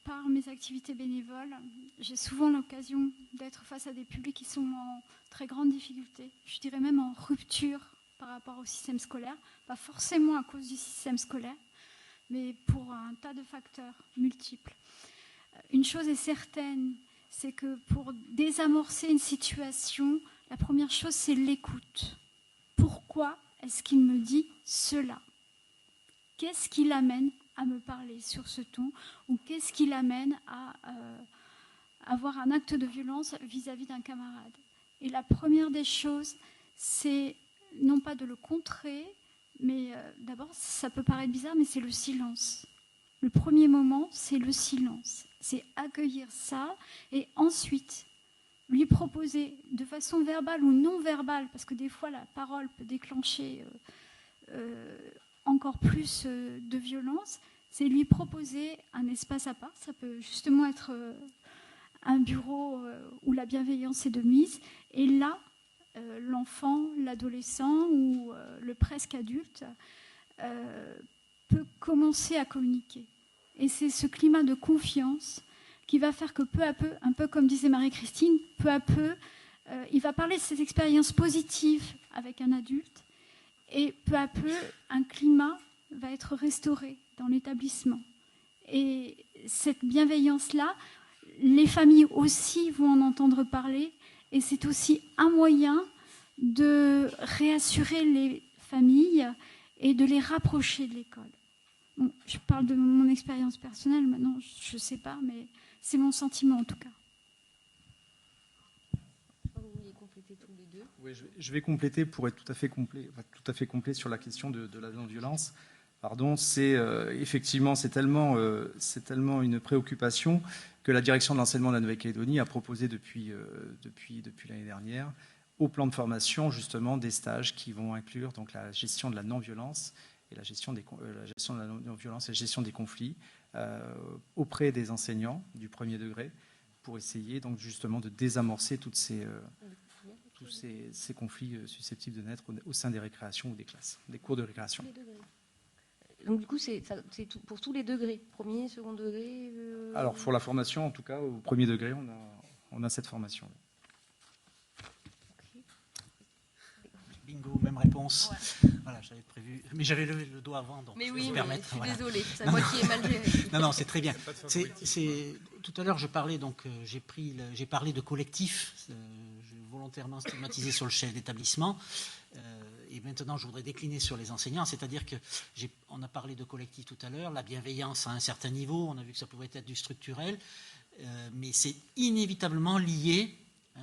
par mes activités bénévoles, j'ai souvent l'occasion d'être face à des publics qui sont en très grande difficulté, je dirais même en rupture par rapport au système scolaire, pas forcément à cause du système scolaire, mais pour un tas de facteurs multiples. Une chose est certaine, c'est que pour désamorcer une situation, la première chose, c'est l'écoute. Pourquoi est-ce qu'il me dit cela ? Qu'est-ce qui l'amène à me parler sur ce ton, ou qu'est-ce qui l'amène à avoir un acte de violence vis-à-vis d'un camarade. Et la première des choses, c'est non pas de le contrer, mais d'abord, ça peut paraître bizarre, mais c'est le silence. Le premier moment, c'est le silence. C'est accueillir ça, et ensuite, lui proposer de façon verbale ou non verbale, parce que des fois, la parole peut déclencher encore plus de violence, c'est lui proposer un espace à part. Ça peut justement être un bureau où la bienveillance est de mise. Et là, l'enfant, l'adolescent ou le presque adulte peut commencer à communiquer. Et c'est ce climat de confiance qui va faire que peu à peu, un peu comme disait Marie-Christine, peu à peu, il va parler de ses expériences positives avec un adulte. Et peu à peu, un climat va être restauré dans l'établissement. Et cette bienveillance-là, les familles aussi vont en entendre parler. Et c'est aussi un moyen de réassurer les familles et de les rapprocher de l'école. Bon, je parle de mon expérience personnelle, maintenant je ne sais pas, mais c'est mon sentiment en tout cas. Oui, je vais compléter pour être tout à fait complet sur la question de la non-violence. Pardon, effectivement, c'est tellement une préoccupation que la direction de l'enseignement de la Nouvelle-Calédonie a proposé depuis l'année dernière au plan de formation justement des stages qui vont inclure donc la gestion de la non-violence et la gestion de la non-violence et la gestion des conflits auprès des enseignants du premier degré pour essayer donc justement de désamorcer tous ces conflits susceptibles de naître au sein des récréations ou des classes, des cours de récréation. Donc du coup, c'est pour tous les degrés, premier, second degré Alors pour la formation, en tout cas, au premier degré, on a cette formation. Bingo, même réponse. Ouais. Voilà, j'avais prévu. Mais j'avais levé le doigt avant, donc mais je oui, vais me permettre. Je suis voilà. désolée, c'est moi qui ai mal géré. Non, c'est très bien. Tout à l'heure, je parlais, donc j'ai parlé de collectif. J'ai volontairement stigmatisé sur le chef d'établissement. Et maintenant, je voudrais décliner sur les enseignants. C'est-à-dire qu'on a parlé de collectif tout à l'heure, la bienveillance à un certain niveau. On a vu que ça pouvait être du structurel. Mais c'est inévitablement lié,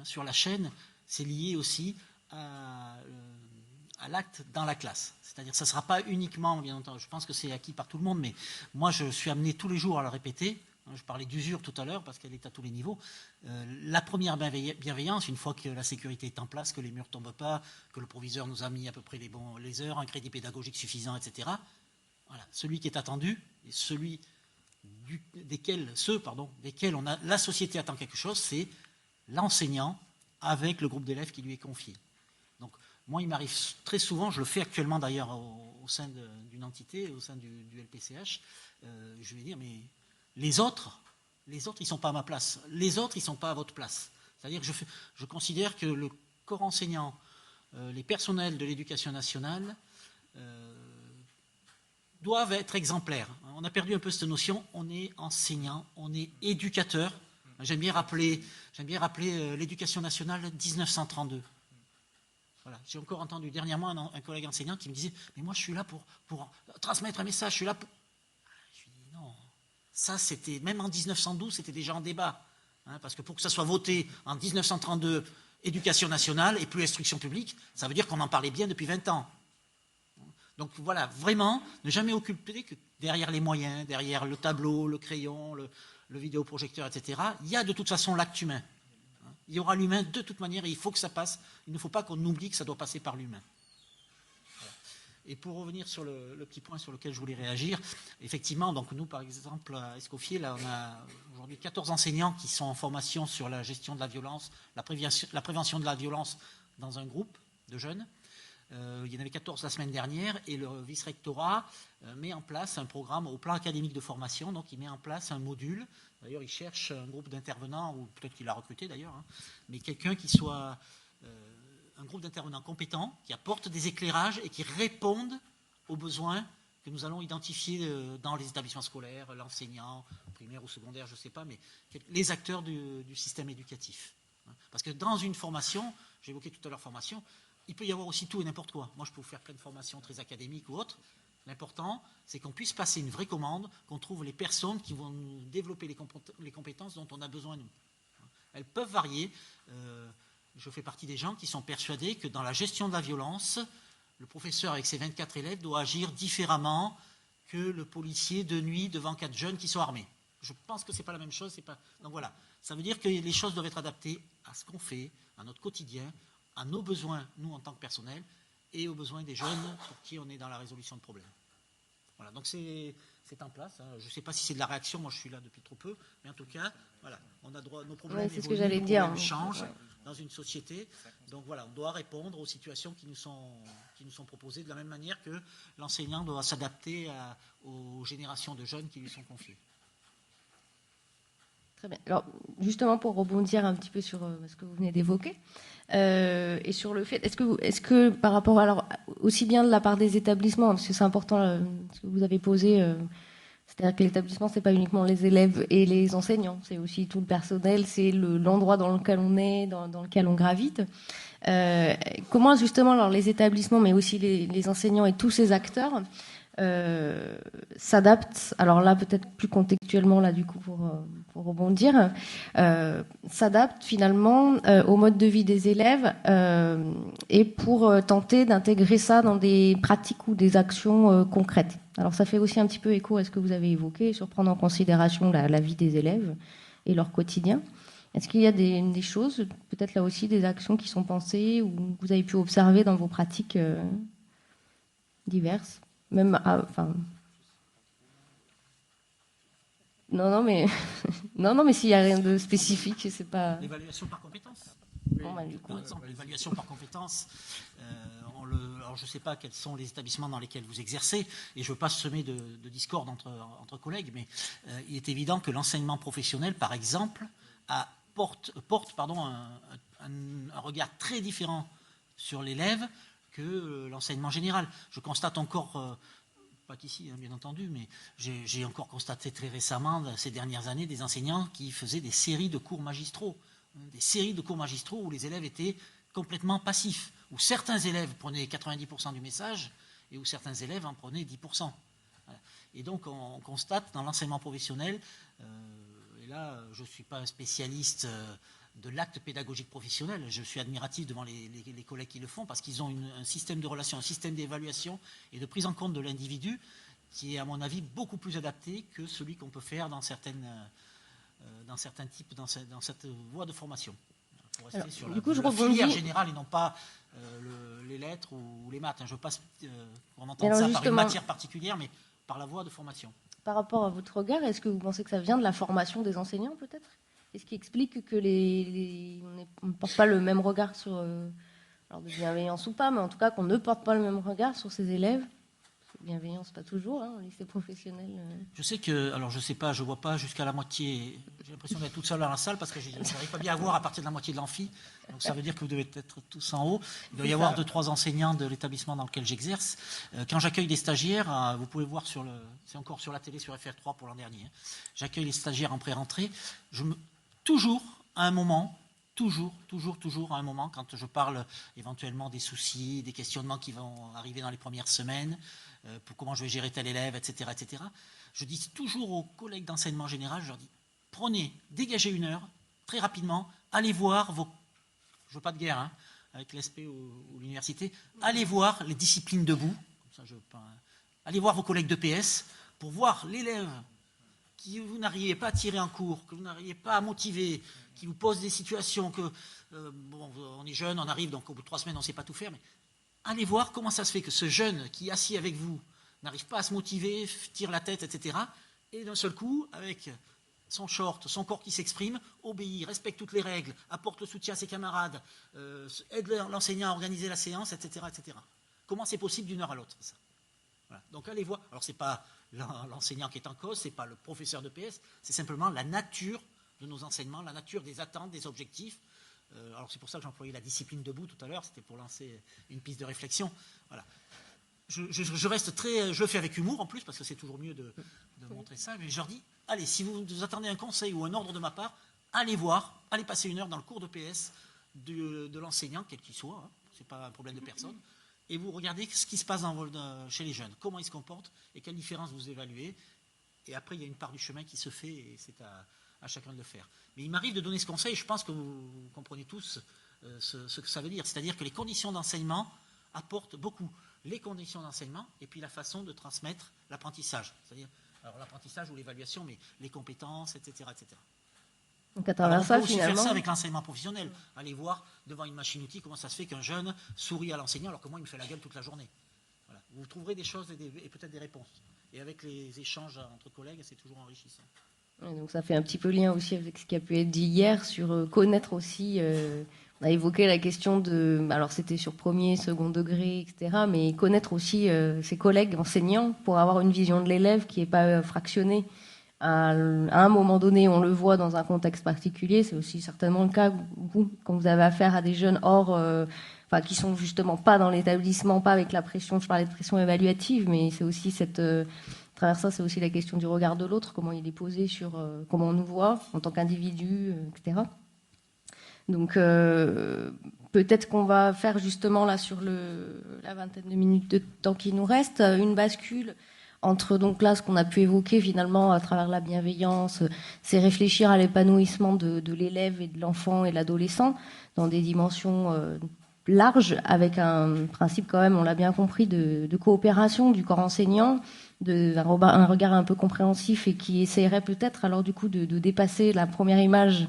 sur la chaîne, c'est lié aussi à à l'acte dans la classe. C'est-à-dire que ça ne sera pas uniquement, bien entendu, je pense que c'est acquis par tout le monde, mais moi je suis amené tous les jours à le répéter. Je parlais d'usure tout à l'heure parce qu'elle est à tous les niveaux. La première bienveillance, une fois que la sécurité est en place, que les murs ne tombent pas, que le proviseur nous a mis à peu près les heures, un crédit pédagogique suffisant, etc. Voilà. Celui qui est attendu et desquels la société attend quelque chose, c'est l'enseignant avec le groupe d'élèves qui lui est confié. Donc, moi, il m'arrive très souvent, je le fais actuellement d'ailleurs au sein d'une entité, au sein du LPCH, je vais dire, mais les autres, ils ne sont pas à ma place. Les autres, ils ne sont pas à votre place. C'est-à-dire que je considère que le corps enseignant, les personnels de l'éducation nationale doivent être exemplaires. On a perdu un peu cette notion. On est enseignant, on est éducateur. J'aime bien rappeler l'éducation nationale 1932. Voilà. J'ai encore entendu dernièrement un collègue enseignant qui me disait « Mais moi, je suis là pour transmettre un message, je suis là pour… » Je lui dis « Non, ça, c'était, même en 1912, c'était déjà en débat. Hein, parce que pour que ça soit voté en 1932, éducation nationale et plus instruction publique, ça veut dire qu'on en parlait bien depuis 20 ans. Donc voilà, vraiment, ne jamais occulter que derrière les moyens, derrière le tableau, le crayon, le vidéoprojecteur, etc., il y a de toute façon l'acte humain. Il y aura l'humain de toute manière et il faut que ça passe. Il ne faut pas qu'on oublie que ça doit passer par l'humain. Voilà. Et pour revenir sur le petit point sur lequel je voulais réagir, effectivement, donc nous, par exemple, à Escoffier, là, on a aujourd'hui 14 enseignants qui sont en formation sur la gestion de la violence, la prévention de la violence dans un groupe de jeunes. Il y en avait 14 la semaine dernière et le vice-rectorat met en place un programme au plan académique de formation. Donc il met en place un module. D'ailleurs, il cherche un groupe d'intervenants, ou peut-être qu'il l'a recruté d'ailleurs, hein, mais quelqu'un qui soit un groupe d'intervenants compétents, qui apporte des éclairages et qui répondent aux besoins que nous allons identifier dans les établissements scolaires, l'enseignant, primaire ou secondaire, je ne sais pas, mais les acteurs du système éducatif. Parce que dans une formation, j'évoquais tout à l'heure formation, il peut y avoir aussi tout et n'importe quoi. Moi, je peux vous faire plein de formations très académiques ou autres. L'important, c'est qu'on puisse passer une vraie commande, qu'on trouve les personnes qui vont nous développer les compétences dont on a besoin, nous. Elles peuvent varier. Je fais partie des gens qui sont persuadés que dans la gestion de la violence, le professeur avec ses 24 élèves doit agir différemment que le policier de nuit devant 4 jeunes qui sont armés. Je pense que ce n'est pas la même chose. Donc voilà, ça veut dire que les choses doivent être adaptées à ce qu'on fait, à notre quotidien, à nos besoins, nous en tant que personnel, et aux besoins des jeunes pour qui on est dans la résolution de problèmes. Voilà, donc c'est en place. Hein. Je ne sais pas si c'est de la réaction, moi je suis là depuis trop peu, mais en tout cas, voilà, on a droit, nos problèmes c'est ce que j'allais dire. Changent dans une société. Donc voilà, on doit répondre aux situations qui nous sont proposées de la même manière que l'enseignant doit s'adapter aux générations de jeunes qui lui sont confiées. Très bien. Alors, justement, pour rebondir un petit peu sur ce que vous venez d'évoquer, et sur le fait, est-ce que par rapport, alors, aussi bien de la part des établissements, parce que c'est important ce que vous avez posé, c'est-à-dire que l'établissement, c'est pas uniquement les élèves et les enseignants, c'est aussi tout le personnel, c'est l'endroit dans lequel on est, dans lequel on gravite. Comment justement, alors, les établissements, mais aussi les enseignants et tous ces acteurs s'adaptent, alors là peut-être plus contextuellement là du coup pour rebondir, s'adaptent finalement au mode de vie des élèves et pour tenter d'intégrer ça dans des pratiques ou des actions concrètes. Alors ça fait aussi un petit peu écho à ce que vous avez évoqué sur prendre en considération la vie des élèves et leur quotidien. Est-ce qu'il y a des choses, peut-être là aussi des actions qui sont pensées ou que vous avez pu observer dans vos pratiques diverses? Même, non, mais s'il n'y a rien de spécifique, c'est pas. L'évaluation par compétence. Bon, bah, du coup, par exemple, l'évaluation par compétence. Alors, je ne sais pas quels sont les établissements dans lesquels vous exercez, et je ne veux pas semer de discorde entre collègues, mais il est évident que l'enseignement professionnel, par exemple, porte un regard très différent sur l'élève que l'enseignement général. Je constate encore, pas qu'ici, hein, bien entendu, mais j'ai encore constaté très récemment, ces dernières années, des enseignants qui faisaient des séries de cours magistraux. Des séries de cours magistraux où les élèves étaient complètement passifs, où certains élèves prenaient 90% du message et où certains élèves en prenaient 10%. Voilà. Et donc, on constate dans l'enseignement professionnel, et là, je ne suis pas un spécialiste de l'acte pédagogique professionnel. Je suis admiratif devant les collègues qui le font parce qu'ils ont un système de relation, un système d'évaluation et de prise en compte de l'individu qui est, à mon avis, beaucoup plus adapté que celui qu'on peut faire dans certains types, dans cette voie de formation. Pour rester sur la filière générale et non pas les lettres ou les maths. Je passe, on entend ça par une matière particulière, mais par la voie de formation. Par rapport à votre regard, est-ce que vous pensez que ça vient de la formation des enseignants, peut-être? Est-ce qui explique que on ne porte pas le même regard sur, alors de bienveillance ou pas, mais en tout cas qu'on ne porte pas le même regard sur ses élèves? Bienveillance, pas toujours, hein, au lycée professionnel. Je sais que, alors je sais pas, je vois pas jusqu'à la moitié. J'ai l'impression d'être toute seule dans la salle parce que je n'arrive pas bien à voir à partir de la moitié de l'amphi. Donc ça veut dire que vous devez être tous en haut. Il doit y avoir 2-3 enseignants de l'établissement dans lequel j'exerce. Quand j'accueille des stagiaires, vous pouvez voir c'est encore sur la télé sur FR3 pour l'an dernier. J'accueille les stagiaires en pré-rentrée. Toujours à un moment. Toujours à un moment, quand je parle éventuellement des soucis, des questionnements qui vont arriver dans les premières semaines, pour comment je vais gérer tel élève, etc., je dis toujours aux collègues d'enseignement général, je leur dis, dégagez une heure, très rapidement, allez voir je veux pas de guerre, hein, avec l'ESP ou l'université, allez voir les disciplines debout, comme ça allez voir vos collègues de PS, pour voir l'élève que vous n'arrivez pas à tirer en cours, que vous n'arrivez pas à motiver, qui vous pose des situations on est jeune, on arrive, donc au bout de 3 semaines, on ne sait pas tout faire, mais allez voir comment ça se fait que ce jeune qui est assis avec vous n'arrive pas à se motiver, tire la tête, etc., et d'un seul coup, avec son short, son corps qui s'exprime, obéit, respecte toutes les règles, apporte le soutien à ses camarades, aide l'enseignant à organiser la séance, etc., etc. Comment c'est possible d'une heure à l'autre, ça? Voilà. Donc allez voir, alors c'est pas l'enseignant qui est en cause, c'est pas le professeur de PS, c'est simplement la nature de nos enseignements, la nature des attentes, des objectifs. Alors c'est pour ça que j'employais la discipline debout tout à l'heure, c'était pour lancer une piste de réflexion. Voilà. Je reste je le fais avec humour en plus, parce que c'est toujours mieux de montrer ça, mais je leur dis, allez, si vous attendez un conseil ou un ordre de ma part, allez passer une heure dans le cours de PS de l'enseignant, quel qu'il soit, hein, c'est pas un problème de personne, et vous regardez ce qui se passe chez les jeunes, comment ils se comportent et quelle différence vous évaluez. Et après, il y a une part du chemin qui se fait et c'est à chacun de le faire. Mais il m'arrive de donner ce conseil, je pense que vous comprenez tous ce que ça veut dire. C'est-à-dire que les conditions d'enseignement apportent beaucoup. Les conditions d'enseignement et puis la façon de transmettre l'apprentissage. C'est-à-dire, alors l'apprentissage ou l'évaluation, mais les compétences, etc. etc. Donc à travers ça, on peut aussi finalement... faire ça avec l'enseignement professionnel. Allez voir devant une machine-outil comment ça se fait qu'un jeune sourit à l'enseignant alors que moi il me fait la gueule toute la journée. Voilà. Vous trouverez des choses et peut-être des réponses. Et avec les échanges entre collègues, c'est toujours enrichissant. Et donc ça fait un petit peu lien aussi avec ce qui a pu être dit hier sur connaître aussi... on a évoqué la question de... Alors c'était sur premier, second degré, etc. Mais connaître aussi ses collègues enseignants pour avoir une vision de l'élève qui n'est pas fractionnée. À un moment donné, on le voit dans un contexte particulier. C'est aussi certainement le cas quand vous avez affaire à des jeunes qui sont justement pas dans l'établissement, pas avec la pression. Je parlais de pression évaluative, mais c'est aussi à travers ça, c'est aussi la question du regard de l'autre, comment il est posé sur comment on nous voit en tant qu'individu, etc. Donc peut-être qu'on va faire justement là sur la vingtaine de minutes de temps qui nous reste une bascule entre donc là ce qu'on a pu évoquer finalement à travers la bienveillance, c'est réfléchir à l'épanouissement de l'élève et de l'enfant et de l'adolescent dans des dimensions larges avec un principe quand même, on l'a bien compris, de coopération du corps enseignant, un regard un peu compréhensif et qui essaierait peut-être alors du coup de dépasser la première image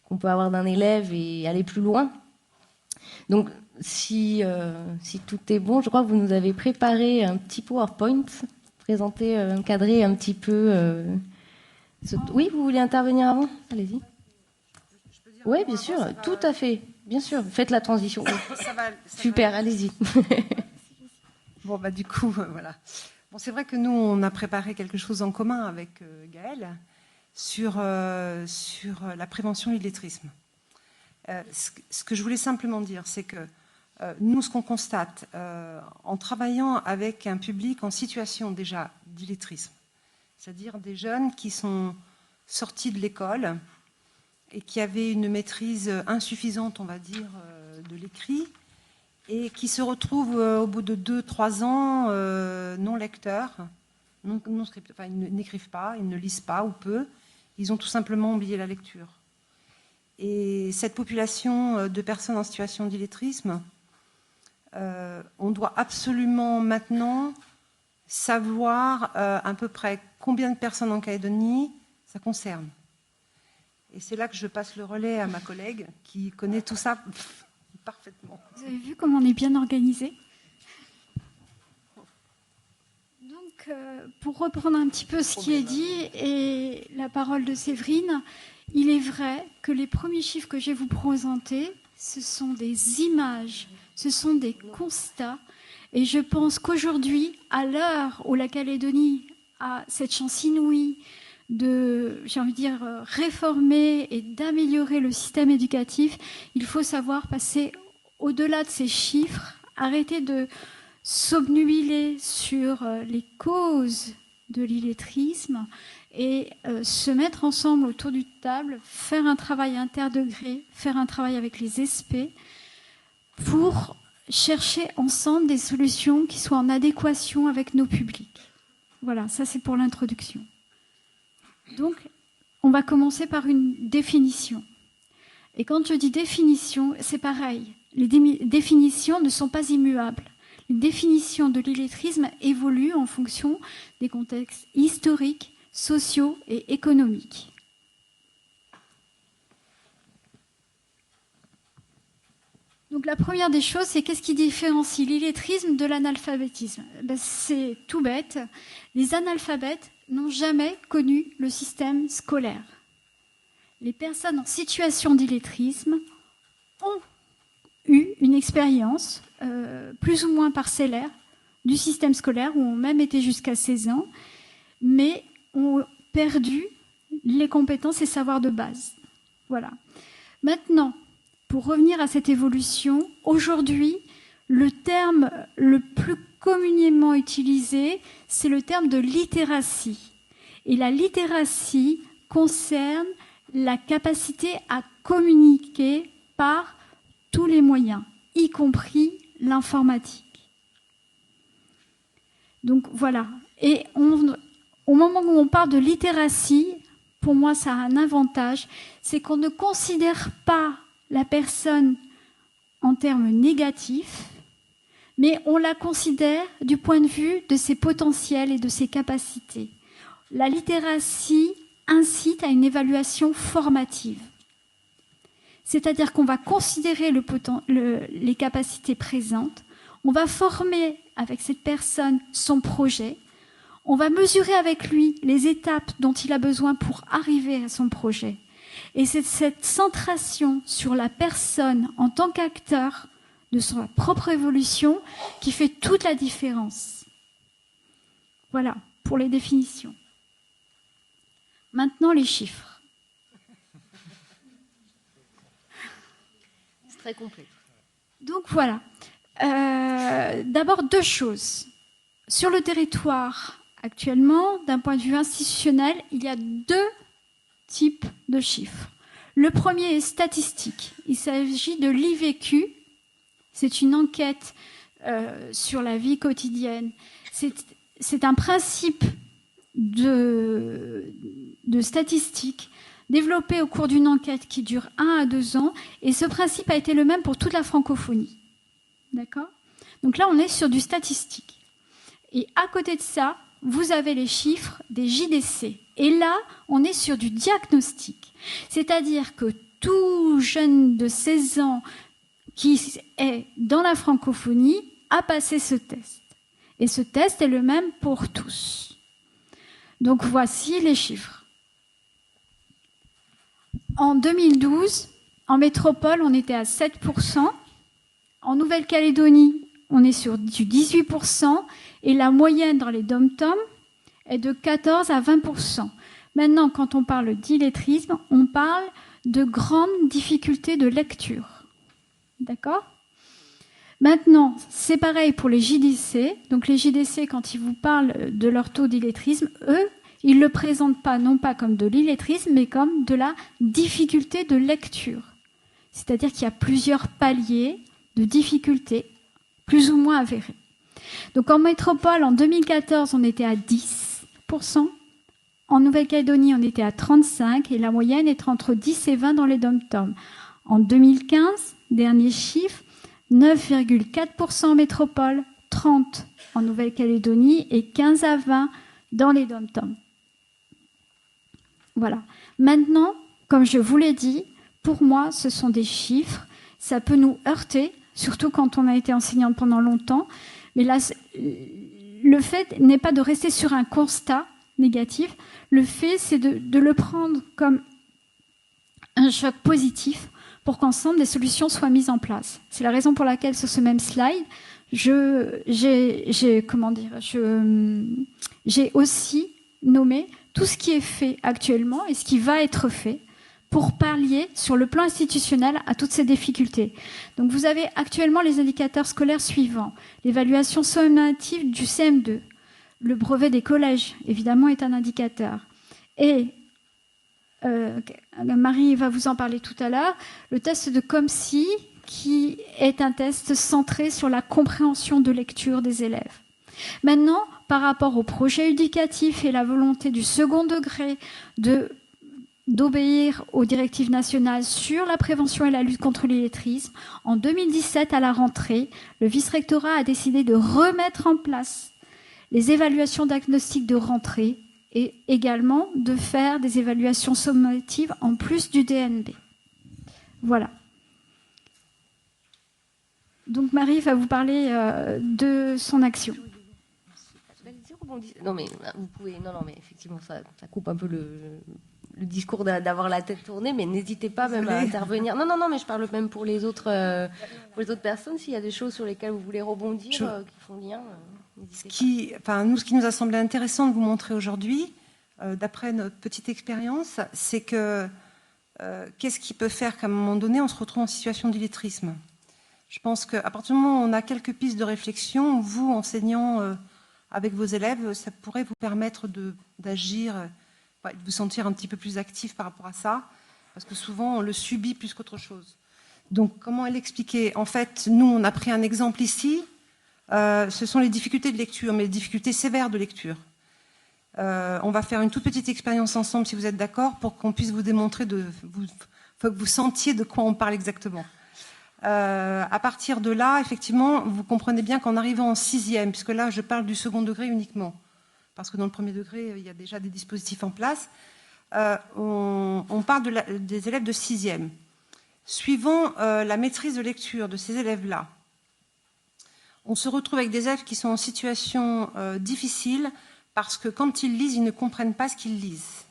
qu'on peut avoir d'un élève et aller plus loin. Donc si tout est bon, je crois que vous nous avez préparé un petit PowerPoint cadrer un petit peu... Oui, vous voulez intervenir avant? Allez-y. Oui, bien sûr, tout à fait. Bien sûr, faites la transition. Super, allez-y. Bon, du coup, voilà. Bon, c'est vrai que nous, on a préparé quelque chose en commun avec Gaëlle sur la prévention de l'illettrisme. Ce que je voulais simplement dire, c'est que nous, ce qu'on constate en travaillant avec un public en situation déjà d'illettrisme, c'est-à-dire des jeunes qui sont sortis de l'école et qui avaient une maîtrise insuffisante, on va dire, de l'écrit, et qui se retrouvent au bout de 2-3 ans non lecteurs, ils n'écrivent pas, ils ne lisent pas ou peu, ils ont tout simplement oublié la lecture. Et cette population de personnes en situation d'illettrisme, on doit absolument maintenant savoir à peu près combien de personnes en Calédonie ça concerne. Et c'est là que je passe le relais à ma collègue qui connaît tout ça parfaitement. Vous avez vu comment on est bien organisé? Donc, pour reprendre un petit peu ce qui est dit et la parole de Séverine, il est vrai que les premiers chiffres que je vais vous présenter, ce sont des images, ce sont des constats. Et je pense qu'aujourd'hui, à l'heure où la Calédonie a cette chance inouïe de, j'ai envie de dire, réformer et d'améliorer le système éducatif, il faut savoir passer au-delà de ces chiffres, arrêter de s'obnubiler sur les causes de l'illettrisme et se mettre ensemble autour d'une table, faire un travail interdegré, faire un travail avec les SP pour chercher ensemble des solutions qui soient en adéquation avec nos publics. Voilà, ça c'est pour l'introduction. Donc, on va commencer par une définition. Et quand je dis définition, c'est pareil. Les définitions ne sont pas immuables. Les définitions de l'illettrisme évoluent en fonction des contextes historiques, sociaux et économiques. Donc la première des choses, c'est qu'est-ce qui différencie l'illettrisme de l'analphabétisme? C'est tout bête. Les analphabètes n'ont jamais connu le système scolaire. Les personnes en situation d'illettrisme ont eu une expérience plus ou moins parcellaire du système scolaire, où ont même été jusqu'à 16 ans, mais ont perdu les compétences et savoirs de base. Voilà. Maintenant, pour revenir à cette évolution, aujourd'hui, le terme le plus communément utilisé, c'est le terme de littératie. Et la littératie concerne la capacité à communiquer par tous les moyens, y compris l'informatique. Donc voilà. Et au moment où on parle de littératie, pour moi, ça a un avantage, c'est qu'on ne considère pas la personne en termes négatifs, mais on la considère du point de vue de ses potentiels et de ses capacités. La littératie incite à une évaluation formative. C'est-à-dire qu'on va considérer les capacités présentes, on va former avec cette personne son projet, on va mesurer avec lui les étapes dont il a besoin pour arriver à son projet. Et c'est cette centration sur la personne en tant qu'acteur de sa propre évolution qui fait toute la différence. Voilà, pour les définitions. Maintenant, les chiffres. C'est très complet. Donc voilà. D'abord, deux choses. Sur le territoire, actuellement, d'un point de vue institutionnel, il y a deux types de chiffres. Le premier est statistique. Il s'agit de l'IVQ. C'est une enquête sur la vie quotidienne. C'est un principe de statistique développé au cours d'une enquête qui dure 1 à 2 ans. Et ce principe a été le même pour toute la francophonie. D'accord ? Donc là, on est sur du statistique. Et à côté de ça, vous avez les chiffres des JDC. Et là, on est sur du diagnostic. C'est-à-dire que tout jeune de 16 ans qui est dans la francophonie a passé ce test. Et ce test est le même pour tous. Donc voici les chiffres. En 2012, en métropole, on était à 7%. En Nouvelle-Calédonie, on est sur du 18%. Et la moyenne dans les dom-toms est de 14 à 20%. Maintenant, quand on parle d'illettrisme, on parle de grandes difficultés de lecture. D'accord ? Maintenant, c'est pareil pour les JDC. Donc les JDC, quand ils vous parlent de leur taux d'illettrisme, eux, ils ne le présentent pas, non pas comme de l'illettrisme, mais comme de la difficulté de lecture. C'est-à-dire qu'il y a plusieurs paliers de difficultés, plus ou moins avérées. Donc en métropole, en 2014, on était à 10%. En Nouvelle-Calédonie, on était à 35 et la moyenne est entre 10 et 20 dans les dom-toms. En 2015, dernier chiffre, 9,4% en métropole, 30 en Nouvelle-Calédonie et 15 à 20 dans les dom-toms. Voilà. Maintenant, comme je vous l'ai dit, pour moi, ce sont des chiffres. Ça peut nous heurter, surtout quand on a été enseignante pendant longtemps. Mais là, le fait n'est pas de rester sur un constat négatif. Le fait, c'est de le prendre comme un choc positif pour qu'ensemble, des solutions soient mises en place. C'est la raison pour laquelle, sur ce même slide, j'ai aussi nommé tout ce qui est fait actuellement et ce qui va être fait pour pallier sur le plan institutionnel à toutes ces difficultés. Donc vous avez actuellement les indicateurs scolaires suivants. L'évaluation sommative du CM2. Le brevet des collèges, évidemment, est un indicateur. Et Marie va vous en parler tout à l'heure, le test de COMSI, qui est un test centré sur la compréhension de lecture des élèves. Maintenant, par rapport au projet éducatif et la volonté du second degré d'obéir aux directives nationales sur la prévention et la lutte contre l'illettrisme, en 2017, à la rentrée, le vice-rectorat a décidé de remettre en place les évaluations diagnostiques de rentrée et également de faire des évaluations sommatives en plus du DNB. Voilà. Donc Marie va vous parler de son action. Non mais vous pouvez. Non mais effectivement ça coupe un peu le discours d'avoir la tête tournée, mais n'hésitez pas même à intervenir. Non, mais je parle même pour les autres personnes. S'il y a des choses sur lesquelles vous voulez rebondir, qui font lien. Ce qui nous a semblé intéressant de vous montrer aujourd'hui, d'après notre petite expérience, c'est que qu'est-ce qui peut faire qu'à un moment donné, on se retrouve en situation d'illettrisme. Je pense qu'à partir du moment où on a quelques pistes de réflexion, vous, enseignants avec vos élèves, ça pourrait vous permettre d'agir, de vous sentir un petit peu plus actif par rapport à ça, parce que souvent, on le subit plus qu'autre chose. Donc, comment l'expliquer ? En fait, nous, on a pris un exemple ici, ce sont les difficultés de lecture, mais les difficultés sévères de lecture. On va faire une toute petite expérience ensemble, si vous êtes d'accord, pour qu'on puisse vous démontrer, faut que vous sentiez de quoi on parle exactement. À partir de là, effectivement, vous comprenez bien qu'en arrivant en 6e, puisque là, je parle du second degré uniquement, parce que dans le premier degré, il y a déjà des dispositifs en place, on parle des élèves de 6e. Suivant la maîtrise de lecture de ces élèves-là, on se retrouve avec des élèves qui sont en situation difficile, parce que quand ils lisent, ils ne comprennent pas ce qu'ils lisent.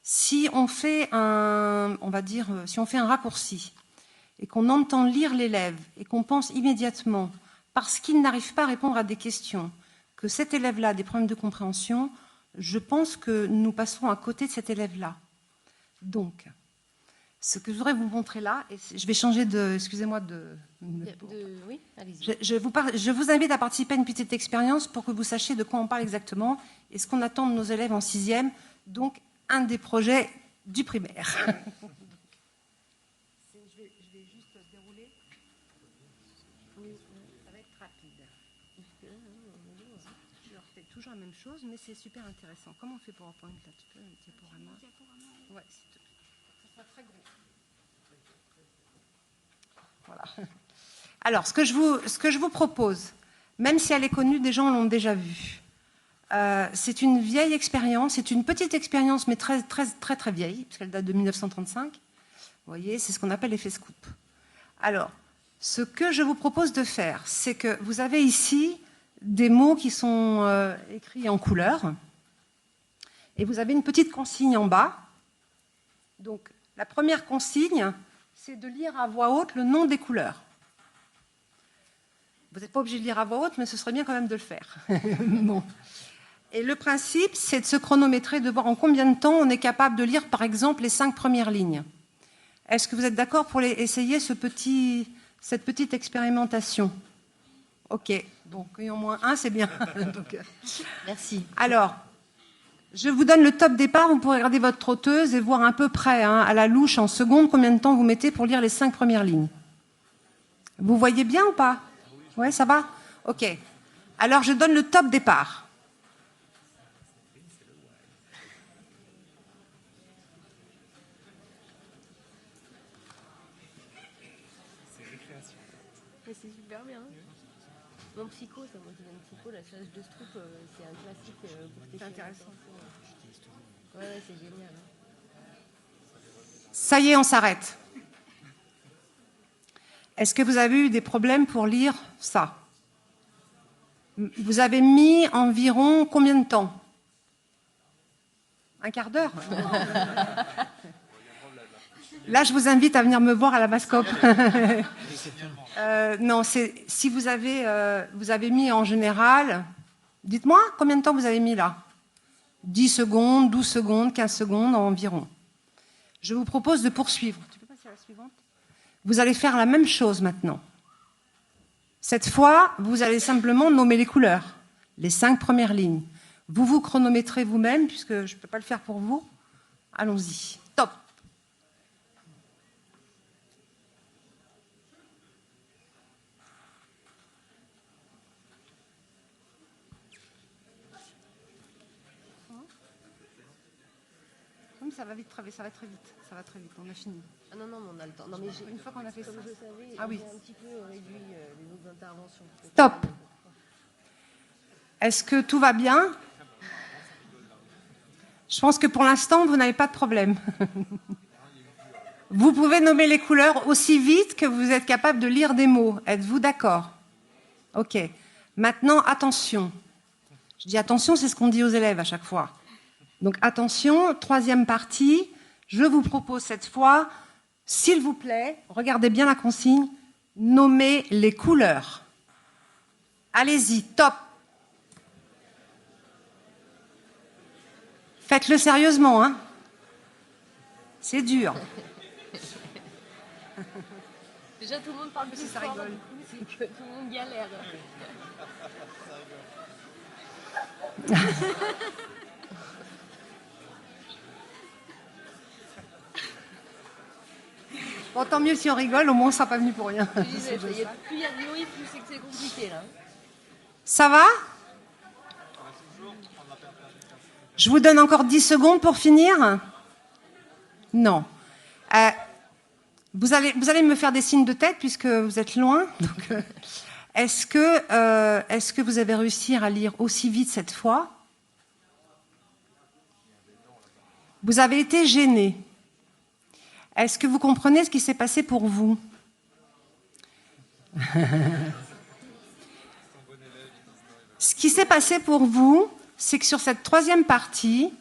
Si on fait un raccourci, et qu'on entend lire l'élève, et qu'on pense immédiatement, parce qu'il n'arrive pas à répondre à des questions, que cet élève-là a des problèmes de compréhension, je pense que nous passerons à côté de cet élève-là. Donc, ce que je voudrais vous montrer là, et je vais changer de... Excusez-moi oui, allez-y. Je vous invite à participer à une petite expérience pour que vous sachiez de quoi on parle exactement et ce qu'on attend de nos élèves en 6e, donc un des projets du primaire. Toujours la même chose, mais c'est super intéressant. Comment on fait pour reprendre là? Tu peux un diaporama? Ouais, ça sera très gros. Voilà. Alors, ce que je vous propose, même si elle est connue, des gens l'ont déjà vue. C'est une vieille expérience, c'est une petite expérience, mais très, très, très, très vieille, puisqu'elle date de 1935. Vous voyez, c'est ce qu'on appelle l'effet scoop. Alors, ce que je vous propose de faire, c'est que vous avez ici des mots qui sont écrits en couleur. Et vous avez une petite consigne en bas. Donc, la première consigne, c'est de lire à voix haute le nom des couleurs. Vous n'êtes pas obligé de lire à voix haute, mais ce serait bien quand même de le faire. Bon. Et le principe, c'est de se chronométrer, de voir en combien de temps on est capable de lire, par exemple, les 5 premières lignes. Est-ce que vous êtes d'accord pour essayer cette petite expérimentation ? Ok, donc au moins un, c'est bien. Donc, merci. Alors, je vous donne le top départ. Vous pourrez regarder votre trotteuse et voir à peu près, à la louche, en secondes, combien de temps vous mettez pour lire les 5 premières lignes. Vous voyez bien ou pas ? Ouais, ça va ? Ok. Alors, je donne le top départ. Mais c'est super bien. Mon psycho, c'est moi qui donne psycho, la chasse de Stroop, c'est un classique pour C'est intéressant. Ouais, c'est génial. Ça y est, on s'arrête. Est-ce que vous avez eu des problèmes pour lire ça? Vous avez mis environ combien de temps? Un quart d'heure? Là, je vous invite à venir me voir à la Mascope. Non, si vous avez mis en général... Dites-moi, combien de temps vous avez mis là? 10 secondes, 12 secondes, 15 secondes environ. Je vous propose de poursuivre. Tu peux passer à la suivante? Vous allez faire la même chose maintenant. Cette fois, vous allez simplement nommer les couleurs, les 5 premières lignes. Vous vous chronométrez vous-même, puisque je ne peux pas le faire pour vous. Allons-y. Top. Ça va vite, ça va très vite. Ça va très vite, on a fini. Ah non, non, mais on a le temps. Non, mais Une fois qu'on a fait ça. comme je savais, Ah oui. j'ai un petit peu réduit les autres interventions. Top. Est-ce que tout va bien? Je pense que pour l'instant, vous n'avez pas de problème. Vous pouvez nommer les couleurs aussi vite que vous êtes capable de lire des mots. Êtes-vous d'accord? Ok. Maintenant, attention. Je dis attention, c'est ce qu'on dit aux élèves à chaque fois. Donc attention, 3e partie. Je vous propose cette fois, s'il vous plaît, regardez bien la consigne, nommez les couleurs. Allez-y, top. Faites-le sérieusement, hein. C'est dur. Déjà, tout le monde parle plus ça fort, rigole. c'est que tout le monde galère. Bon, tant mieux si on rigole, au moins on ne sera pas venu pour rien. Plus il y a de bruit, plus c'est que c'est compliqué, là. Ça va? Je vous donne encore 10 secondes pour finir? Non. Vous allez me faire des signes de tête puisque vous êtes loin. Donc, est-ce que vous avez réussi à lire aussi vite cette fois? Vous avez été gêné. Est-ce que vous comprenez ce qui s'est passé pour vous? Ce qui s'est passé pour vous, c'est que sur cette 3e partie,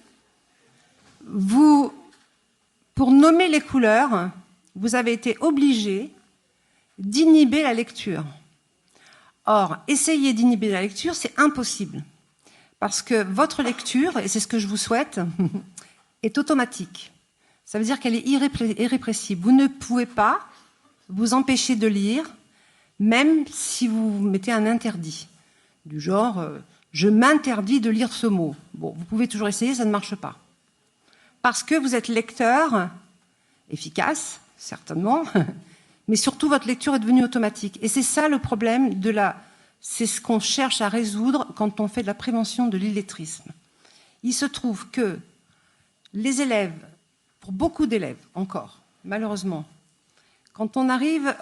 pour nommer les couleurs, vous avez été obligé d'inhiber la lecture. Or, essayer d'inhiber la lecture, c'est impossible. Parce que votre lecture, et c'est ce que je vous souhaite, est automatique. Ça veut dire qu'elle est irrépressible. Vous ne pouvez pas vous empêcher de lire, même si vous mettez un interdit. Du genre, je m'interdis de lire ce mot. Bon, vous pouvez toujours essayer, ça ne marche pas. Parce que vous êtes lecteur efficace, certainement, mais surtout votre lecture est devenue automatique. Et c'est ça le problème c'est ce qu'on cherche à résoudre quand on fait de la prévention de l'illettrisme. Il se trouve que les élèves, pour beaucoup d'élèves encore, malheureusement, quand on arrive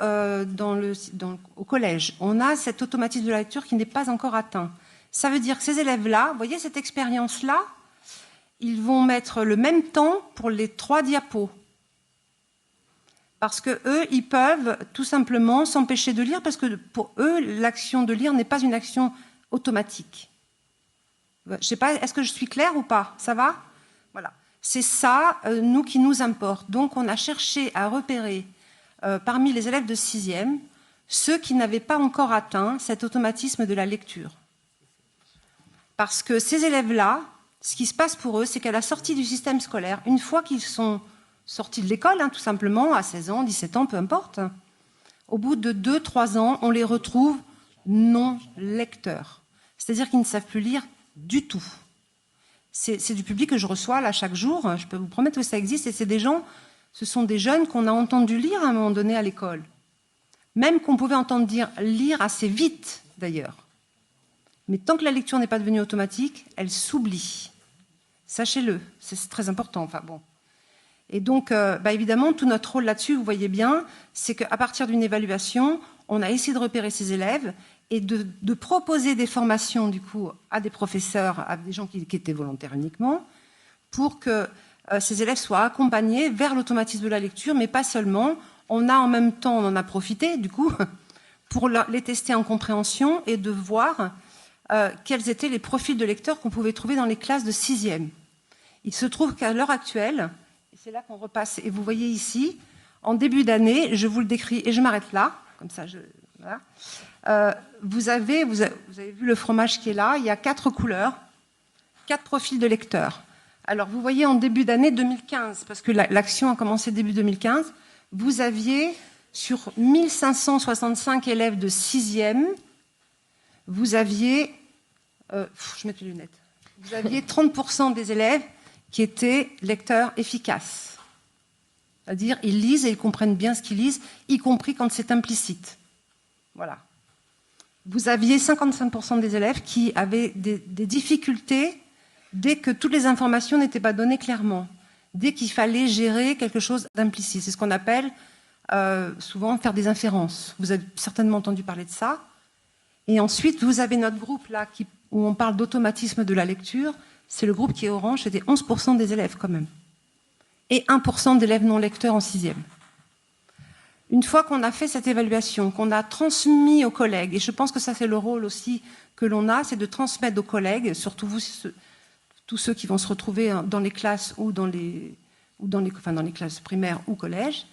au collège, on a cet automatisme de la lecture qui n'est pas encore atteint. Ça veut dire que ces élèves-là, vous voyez cette expérience-là, ils vont mettre le même temps pour les 3 diapos. Parce que eux, ils peuvent tout simplement s'empêcher de lire, parce que pour eux, l'action de lire n'est pas une action automatique. Je ne sais pas, est-ce que je suis claire ou pas? Ça va? Voilà. C'est ça, nous, qui nous importe. Donc, on a cherché à repérer parmi les élèves de 6e ceux qui n'avaient pas encore atteint cet automatisme de la lecture. Parce que ces élèves-là, ce qui se passe pour eux, c'est qu'à la sortie du système scolaire, une fois qu'ils sont sortis de l'école, tout simplement, à 16 ans, 17 ans, peu importe, au bout de 2-3 ans, on les retrouve non lecteurs. C'est-à-dire qu'ils ne savent plus lire du tout. C'est du public que je reçois là chaque jour, je peux vous promettre que ça existe, et ce sont des jeunes qu'on a entendu lire à un moment donné à l'école. Même qu'on pouvait entendre lire assez vite, d'ailleurs. Mais tant que la lecture n'est pas devenue automatique, elle s'oublie. Sachez-le, c'est très important. Enfin bon. Et donc, évidemment, tout notre rôle là-dessus, vous voyez bien, c'est qu'à partir d'une évaluation, on a essayé de repérer ces élèves et de proposer des formations du coup à des professeurs, à des gens qui étaient volontaires uniquement, pour que ces élèves soient accompagnés vers l'automatisme de la lecture, mais pas seulement. On en a profité du coup pour les tester en compréhension et de voir quels étaient les profils de lecteurs qu'on pouvait trouver dans les classes de 6e. Il se trouve qu'à l'heure actuelle, et c'est là qu'on repasse, et vous voyez ici, en début d'année, je vous le décris, et je m'arrête là, comme ça, voilà. Vous avez vu le fromage qui est là, il y a 4 couleurs, 4 profils de lecteurs. Alors, vous voyez en début d'année 2015, parce que l'action a commencé début 2015, vous aviez sur 1565 élèves de 6e, vous aviez, je mets les lunettes, vous aviez 30% des élèves qui étaient lecteurs efficaces. C'est-à-dire, ils lisent et ils comprennent bien ce qu'ils lisent, y compris quand c'est implicite. Voilà. Vous aviez 55% des élèves qui avaient des difficultés dès que toutes les informations n'étaient pas données clairement, dès qu'il fallait gérer quelque chose d'implicite. C'est ce qu'on appelle souvent faire des inférences. Vous avez certainement entendu parler de ça. Et ensuite, vous avez notre groupe là où on parle d'automatisme de la lecture. C'est le groupe qui est orange, c'était 11% des élèves quand même. Et 1% d'élèves non lecteurs en 6e. Une fois qu'on a fait cette évaluation, qu'on a transmis aux collègues, et je pense que ça c'est le rôle aussi que l'on a, c'est de transmettre aux collègues, surtout vous, tous ceux qui vont se retrouver dans les classes ou dans les classes primaires ou collèges,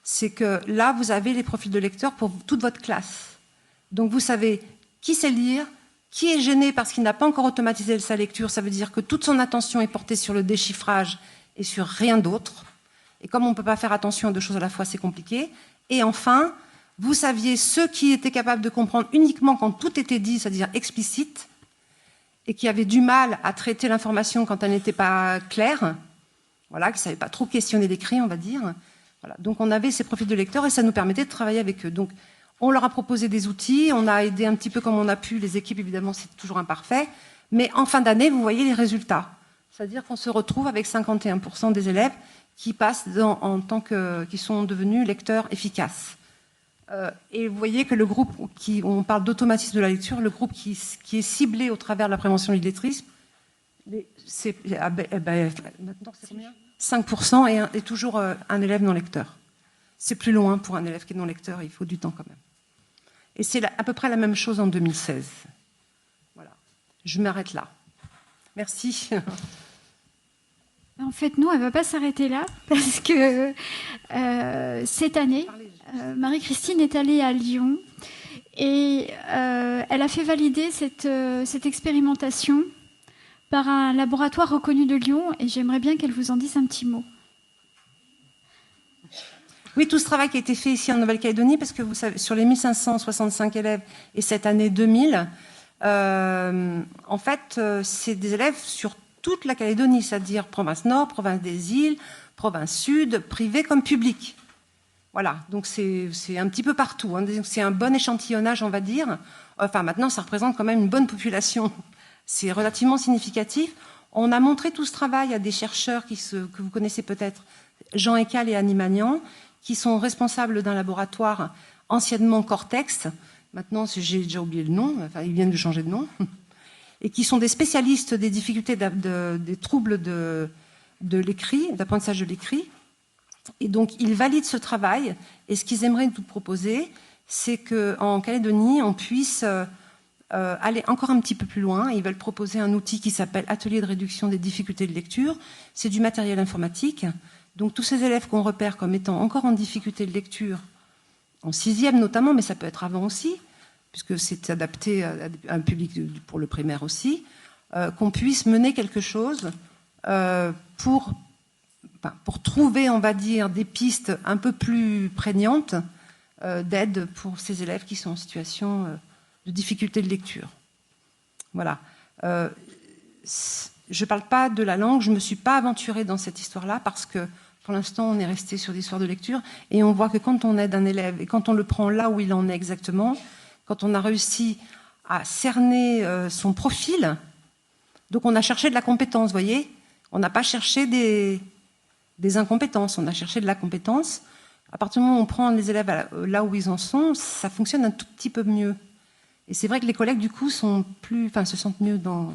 c'est que là vous avez les profils de lecteurs pour toute votre classe. Donc vous savez qui sait lire, qui est gêné parce qu'il n'a pas encore automatisé sa lecture, ça veut dire que toute son attention est portée sur le déchiffrage et sur rien d'autre. Et comme on ne peut pas faire attention à 2 choses à la fois, c'est compliqué. Et enfin, vous saviez ceux qui étaient capables de comprendre uniquement quand tout était dit, c'est-à-dire explicite, et qui avaient du mal à traiter l'information quand elle n'était pas claire, voilà, qui ne savaient pas trop questionner l'écrit, on va dire. Voilà. Donc on avait ces profils de lecteurs et ça nous permettait de travailler avec eux. Donc on leur a proposé des outils, on a aidé un petit peu comme on a pu, les équipes évidemment c'est toujours imparfait, mais en fin d'année vous voyez les résultats. C'est-à-dire qu'on se retrouve avec 51% des élèves qui passent qui sont devenus lecteurs efficaces. Et vous voyez que le groupe, on parle d'automatisme de la lecture, le groupe qui est ciblé au travers de la prévention de l'illettrisme, maintenant c'est combien 5% et toujours un élève non lecteur. C'est plus loin pour un élève qui est non lecteur, il faut du temps quand même. Et c'est à peu près la même chose en 2016. Voilà. Je m'arrête là. Merci. En fait, non, elle ne va pas s'arrêter là, parce que cette année, Marie-Christine est allée à Lyon et elle a fait valider cette expérimentation par un laboratoire reconnu de Lyon, et j'aimerais bien qu'elle vous en dise un petit mot. Oui, tout ce travail qui a été fait ici en Nouvelle-Calédonie, parce que vous savez, sur les 1565 élèves et cette année 2000, en fait, c'est des élèves sur toute la Calédonie, c'est-à-dire province nord, province des îles, province sud, privé comme public. Voilà, donc c'est un petit peu partout. Hein. C'est un bon échantillonnage, on va dire. Enfin, maintenant, ça représente quand même une bonne population. C'est relativement significatif. On a montré tout ce travail à des chercheurs que vous connaissez peut-être, Jean Ecal et Annie Magnan, qui sont responsables d'un laboratoire anciennement Cortex. Maintenant, j'ai déjà oublié le nom, enfin, ils viennent de changer de nom. Et qui sont des spécialistes des difficultés des troubles de l'écrit, d'apprentissage de l'écrit. Et donc, ils valident ce travail. Et ce qu'ils aimeraient nous proposer, c'est qu'en Calédonie, on puisse aller encore un petit peu plus loin. Ils veulent proposer un outil qui s'appelle Atelier de réduction des difficultés de lecture. C'est du matériel informatique. Donc, tous ces élèves qu'on repère comme étant encore en difficulté de lecture, en 6e notamment, mais ça peut être avant aussi, puisque c'est adapté à un public pour le primaire aussi, qu'on puisse mener quelque chose pour trouver, on va dire, des pistes un peu plus prégnantes d'aide pour ces élèves qui sont en situation de difficulté de lecture. Voilà. Je ne parle pas de la langue, je ne me suis pas aventurée dans cette histoire-là parce que pour l'instant, on est resté sur l'histoire de lecture et on voit que quand on aide un élève et quand on le prend là où il en est exactement, quand on a réussi à cerner son profil, donc on a cherché de la compétence, vous voyez, on n'a pas cherché des incompétences, on a cherché de la compétence. à partir du moment où on prend les élèves là où ils en sont, ça fonctionne un tout petit peu mieux. Et c'est vrai que les collègues, du coup, se sentent mieux dans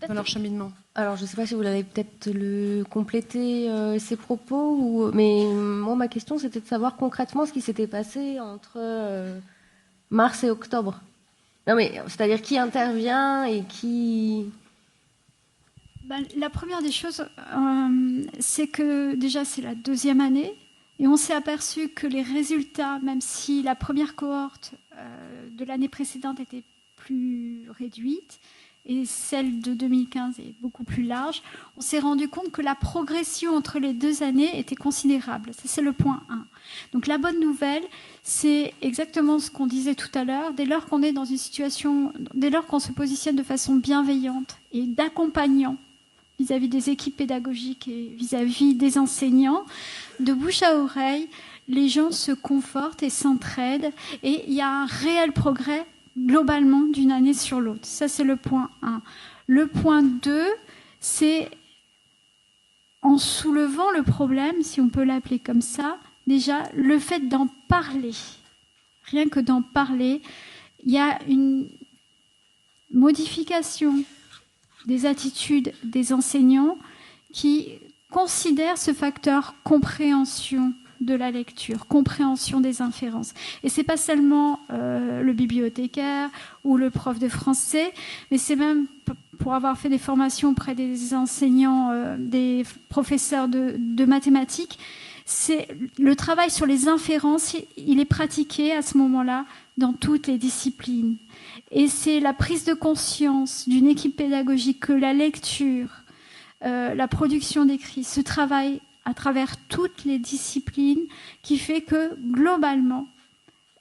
leur cheminement. Alors, je ne sais pas si vous l'avez peut-être complété ces propos, mais moi, ma question, c'était de savoir concrètement ce qui s'était passé entre mars et octobre. Non, mais c'est-à-dire qui intervient et qui... La première des choses, c'est que déjà, c'est la 2e année. Et on s'est aperçu que les résultats, même si la première cohorte de l'année précédente était plus réduite, et celle de 2015 est beaucoup plus large, on s'est rendu compte que la progression entre les 2 années était considérable. Ça, c'est le point 1. Donc la bonne nouvelle, c'est exactement ce qu'on disait tout à l'heure. Dès lors qu'on est dans une situation, dès lors qu'on se positionne de façon bienveillante et d'accompagnant vis-à-vis des équipes pédagogiques et vis-à-vis des enseignants, de bouche à oreille, les gens se confortent et s'entraident, et il y a un réel progrès globalement d'une année sur l'autre. Ça, c'est le point 1. Le point 2, c'est en soulevant le problème, si on peut l'appeler comme ça, déjà, le fait d'en parler. Rien que d'en parler, il y a une modification des attitudes des enseignants qui considèrent ce facteur compréhension de la lecture, compréhension des inférences. Et c'est pas seulement le bibliothécaire ou le prof de français, mais c'est même, pour avoir fait des formations auprès des enseignants, des professeurs de mathématiques, c'est le travail sur les inférences, il est pratiqué à ce moment-là dans toutes les disciplines. Et c'est la prise de conscience d'une équipe pédagogique que la lecture, la production d'écrits, ce travail à travers toutes les disciplines qui fait que, globalement,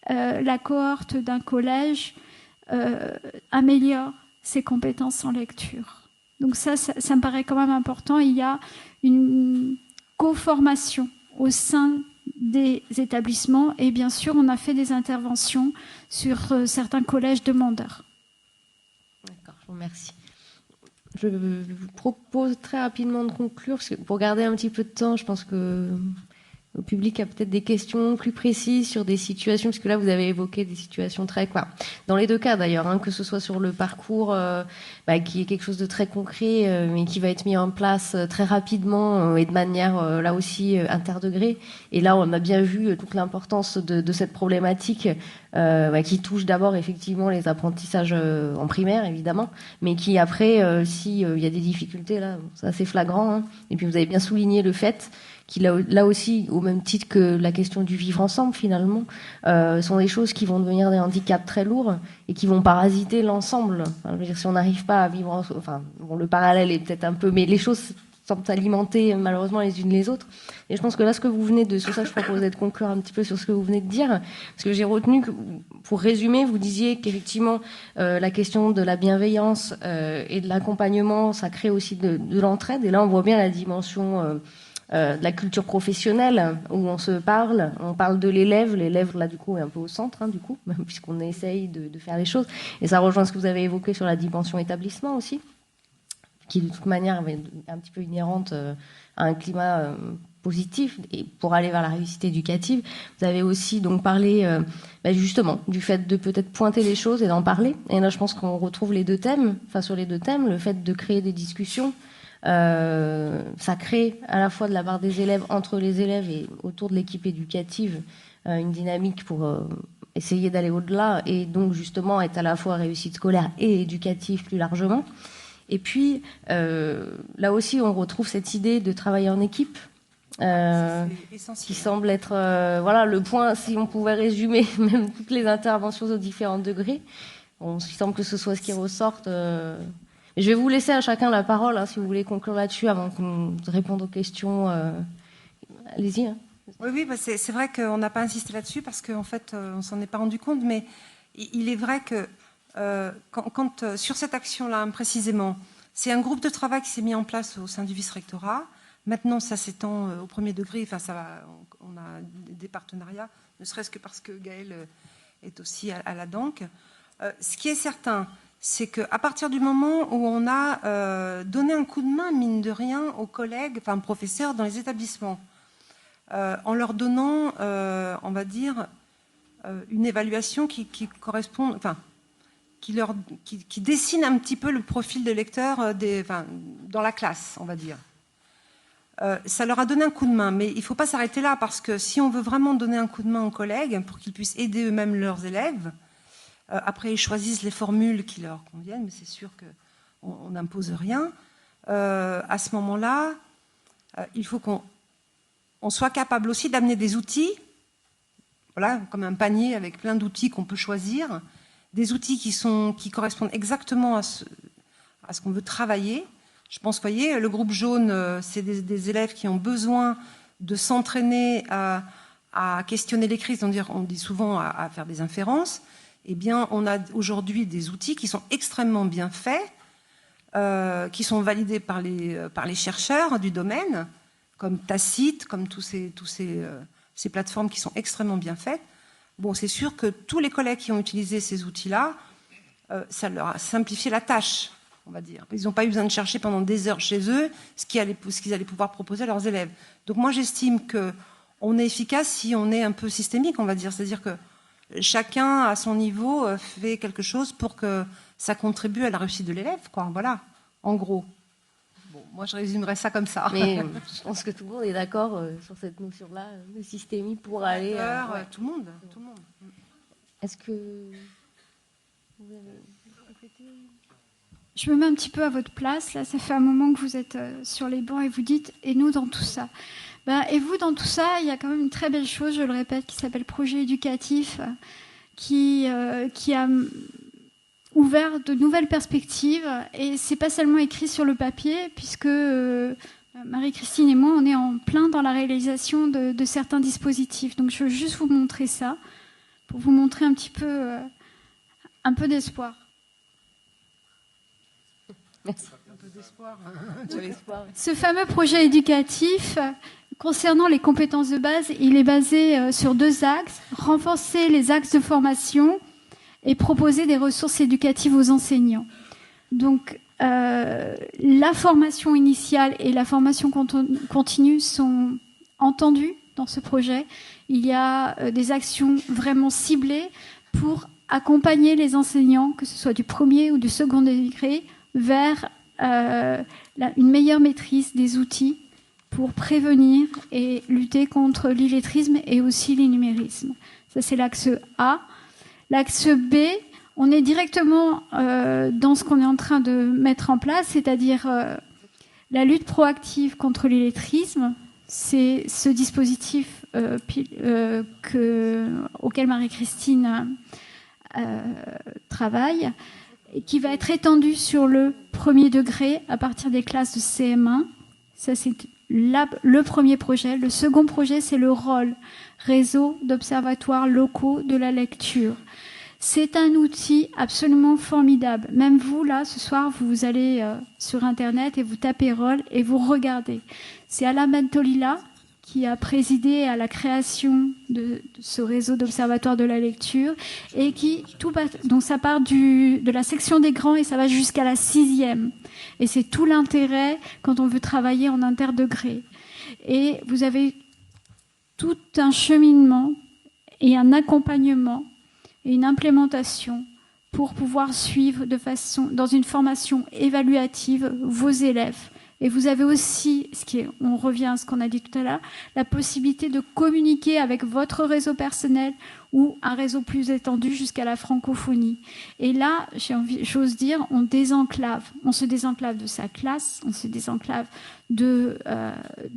la cohorte d'un collège améliore ses compétences en lecture. Donc ça me paraît quand même important. Il y a une co-formation au sein des établissements et bien sûr, on a fait des interventions sur certains collèges demandeurs. D'accord, je vous remercie. Je vous propose très rapidement de conclure, parce que pour garder un petit peu de temps, je pense que le public a peut-être des questions plus précises sur des situations, parce que là, vous avez évoqué des situations très... Dans les deux cas, d'ailleurs, hein, que ce soit sur le parcours, qui est quelque chose de très concret, mais qui va être mis en place très rapidement et de manière, là aussi, interdegrée. Et là, on a bien vu toute l'importance de cette problématique qui touche d'abord, effectivement, les apprentissages en primaire, évidemment, mais qui, après, s'il y a des difficultés, là, c'est assez flagrant. Hein. Et puis, vous avez bien souligné le fait qui là aussi, au même titre que la question du vivre ensemble, finalement, sont des choses qui vont devenir des handicaps très lourds et qui vont parasiter l'ensemble. Enfin, je veux dire, si on n'arrive pas à vivre le parallèle est peut-être un peu, mais les choses semblent alimenter malheureusement les unes les autres. Et je pense que là, ce que vous venez de, c'est ça que je proposais de conclure un petit peu sur ce que vous venez de dire, parce que j'ai retenu que, pour résumer, vous disiez qu'effectivement, la question de la bienveillance et de l'accompagnement, ça crée aussi de l'entraide. Et là, on voit bien la dimension de la culture professionnelle où on parle de l'élève. L'élève, là, du coup, est un peu au centre, hein, du coup, puisqu'on essaye de faire les choses. Et ça rejoint ce que vous avez évoqué sur la dimension établissement aussi, qui, de toute manière, est un petit peu inhérente à un climat positif et pour aller vers la réussite éducative. Vous avez aussi donc parlé justement du fait de peut-être pointer les choses et d'en parler. Et là, je pense qu'on retrouve les deux thèmes, sur les deux thèmes, le fait de créer des discussions. Ça crée à la fois de la part des élèves, entre les élèves et autour de l'équipe éducative, une dynamique pour essayer d'aller au-delà et donc justement être à la fois réussite scolaire et éducative plus largement. Et puis là aussi on retrouve cette idée de travailler en équipe qui semble être le point, si on pouvait résumer même toutes les interventions aux différents degrés. Il semble que ce soit ce qui ressorte. Je vais vous laisser à chacun la parole, hein, si vous voulez conclure là-dessus avant qu'on réponde aux questions. Allez-y. Hein. Oui, c'est vrai qu'on n'a pas insisté là-dessus parce qu'en fait, on ne s'en est pas rendu compte, mais il est vrai que quand sur cette action-là, précisément, c'est un groupe de travail qui s'est mis en place au sein du vice-rectorat. Maintenant, ça s'étend au premier degré. On a des partenariats, ne serait-ce que parce que Gaëlle est aussi à la DANC. Ce qui est certain, c'est qu'à partir du moment où on a donné un coup de main, mine de rien, aux collègues, professeurs dans les établissements, en leur donnant, on va dire, une évaluation qui correspond, enfin, qui dessine un petit peu le profil des lecteurs dans la classe, on va dire. Ça leur a donné un coup de main, mais il ne faut pas s'arrêter là, parce que si on veut vraiment donner un coup de main aux collègues pour qu'ils puissent aider eux-mêmes leurs élèves, après ils choisissent les formules qui leur conviennent, mais c'est sûr qu'on n'impose rien. À ce moment-là, il faut qu'on soit capable aussi d'amener des outils, voilà, comme un panier avec plein d'outils qu'on peut choisir, des outils qui correspondent exactement à ce qu'on veut travailler. Je pense, vous voyez, le groupe jaune, c'est des élèves qui ont besoin de s'entraîner à questionner les crises, on dit souvent à faire des inférences. Eh bien, on a aujourd'hui des outils qui sont extrêmement bien faits, qui sont validés par les chercheurs du domaine, comme Tacite, comme tous ces plateformes qui sont extrêmement bien faites. Bon, c'est sûr que tous les collègues qui ont utilisé ces outils-là, ça leur a simplifié la tâche, on va dire. Ils n'ont pas eu besoin de chercher pendant des heures chez eux ce qu'ils allaient pouvoir proposer à leurs élèves. Donc moi, j'estime qu'on est efficace si on est un peu systémique, on va dire. C'est-à-dire que chacun, à son niveau, fait quelque chose pour que ça contribue à la réussite de l'élève, quoi. Voilà, en gros. Bon, moi, je résumerais ça comme ça. Mais je pense que tout le monde est d'accord sur cette notion-là de systémie pour aller... ouais. Tout le monde. Est-ce que vous avez répété ? Je me mets un petit peu à votre place. Là, ça fait un moment que vous êtes sur les bancs et vous dites « et nous dans tout ça ». Et vous, dans tout ça, il y a quand même une très belle chose, je le répète, qui s'appelle projet éducatif, qui a ouvert de nouvelles perspectives. Et c'est pas seulement écrit sur le papier, puisque Marie-Christine et moi, on est en plein dans la réalisation de certains dispositifs. Donc je veux juste vous montrer ça, pour vous montrer un petit peu, un peu d'espoir. Merci. Un peu d'espoir. Ce fameux projet éducatif, concernant les compétences de base, il est basé sur 2 axes. Renforcer les axes de formation et proposer des ressources éducatives aux enseignants. Donc, la formation initiale et la formation continue sont entendues dans ce projet. Il y a des actions vraiment ciblées pour accompagner les enseignants, que ce soit du premier ou du second degré, vers une meilleure maîtrise des outils pour prévenir et lutter contre l'illettrisme et aussi l'ilnumérisme. Ça, c'est l'axe A. L'axe B, on est directement dans ce qu'on est en train de mettre en place, c'est-à-dire la lutte proactive contre l'illettrisme. C'est ce dispositif auquel Marie-Christine travaille, et qui va être étendu sur le premier degré à partir des classes de CM1. Ça, c'est le premier projet. Le second projet, c'est le rôle réseau d'observatoires locaux de la lecture. C'est un outil absolument formidable. Même vous, là, ce soir, vous allez sur Internet et vous tapez rôle et vous regardez. C'est Alain Bentolila qui a présidé à la création de ce réseau d'observatoires de la lecture et donc ça part de la section des grands et ça va jusqu'à la 6e. Et c'est tout l'intérêt quand on veut travailler en interdegré. Et vous avez tout un cheminement et un accompagnement et une implémentation pour pouvoir suivre dans une formation évaluative vos élèves. Et vous avez aussi, on revient à ce qu'on a dit tout à l'heure, la possibilité de communiquer avec votre réseau personnel ou un réseau plus étendu jusqu'à la francophonie. Et là, j'ose dire, on se désenclave de sa classe, on se désenclave de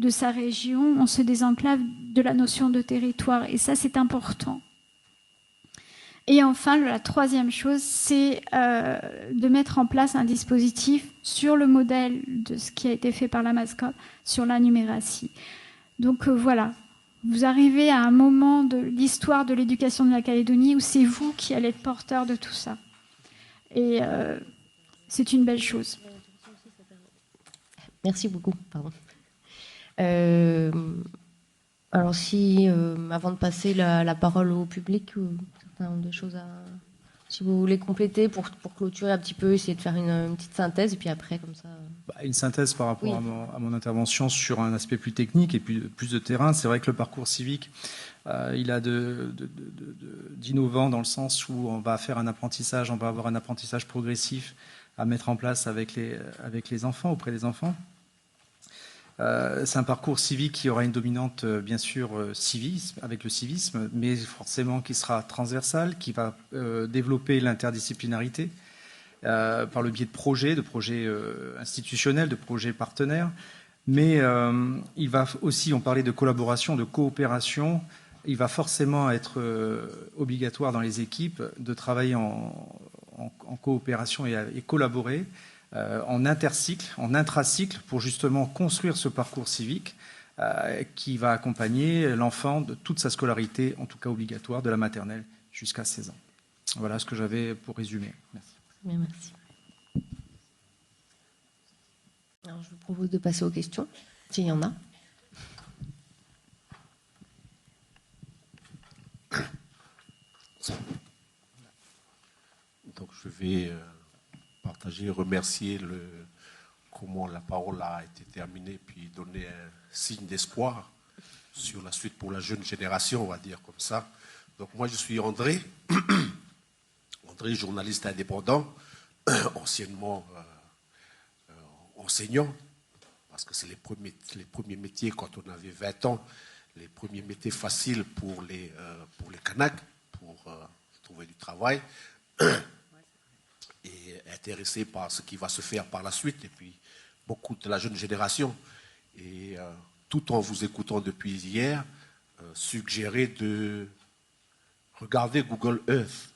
sa région, on se désenclave de la notion de territoire. Et ça, c'est important. Et enfin, la troisième chose, c'est de mettre en place un dispositif sur le modèle de ce qui a été fait par la MASCOP sur la numératie. Donc voilà, vous arrivez à un moment de l'histoire de l'éducation de la Calédonie où c'est vous qui allez être porteur de tout ça. Et c'est une belle chose. Merci beaucoup. Pardon. Alors si, avant de passer la parole au public, certains ont des choses Si vous voulez compléter pour clôturer un petit peu, essayer de faire une petite synthèse, et puis après, comme ça... Une synthèse par rapport Oui. à mon intervention sur un aspect plus technique et plus de terrain. C'est vrai que le parcours civique, il a d'innovant dans le sens où on va faire un apprentissage, on va avoir un apprentissage progressif à mettre en place avec les enfants, auprès des enfants. C'est un parcours civique qui aura une dominante, bien sûr, civisme, avec le civisme, mais forcément qui sera transversal, qui va développer l'interdisciplinarité par le biais de projets institutionnels, de projets partenaires. Mais il va aussi, on parlait de collaboration, de coopération, il va forcément être obligatoire dans les équipes de travailler en coopération et collaborer en intercycle, en intracycle, pour justement construire ce parcours civique qui va accompagner l'enfant de toute sa scolarité, en tout cas obligatoire, de la maternelle jusqu'à 16 ans. Voilà ce que j'avais pour résumer. Merci. Bien, merci. Alors, je vous propose de passer aux questions, s'il y en a. Donc je vais partager, remercier comment la parole a été terminée, puis donner un signe d'espoir sur la suite pour la jeune génération, on va dire comme ça. Donc moi je suis André, journaliste indépendant, anciennement enseignant, parce que c'est les premiers métiers quand on avait 20 ans, les premiers métiers faciles pour les Kanaks, pour trouver du travail, et intéressé par ce qui va se faire par la suite, et puis beaucoup de la jeune génération. Et tout en vous écoutant depuis hier, suggérer de regarder Google Earth.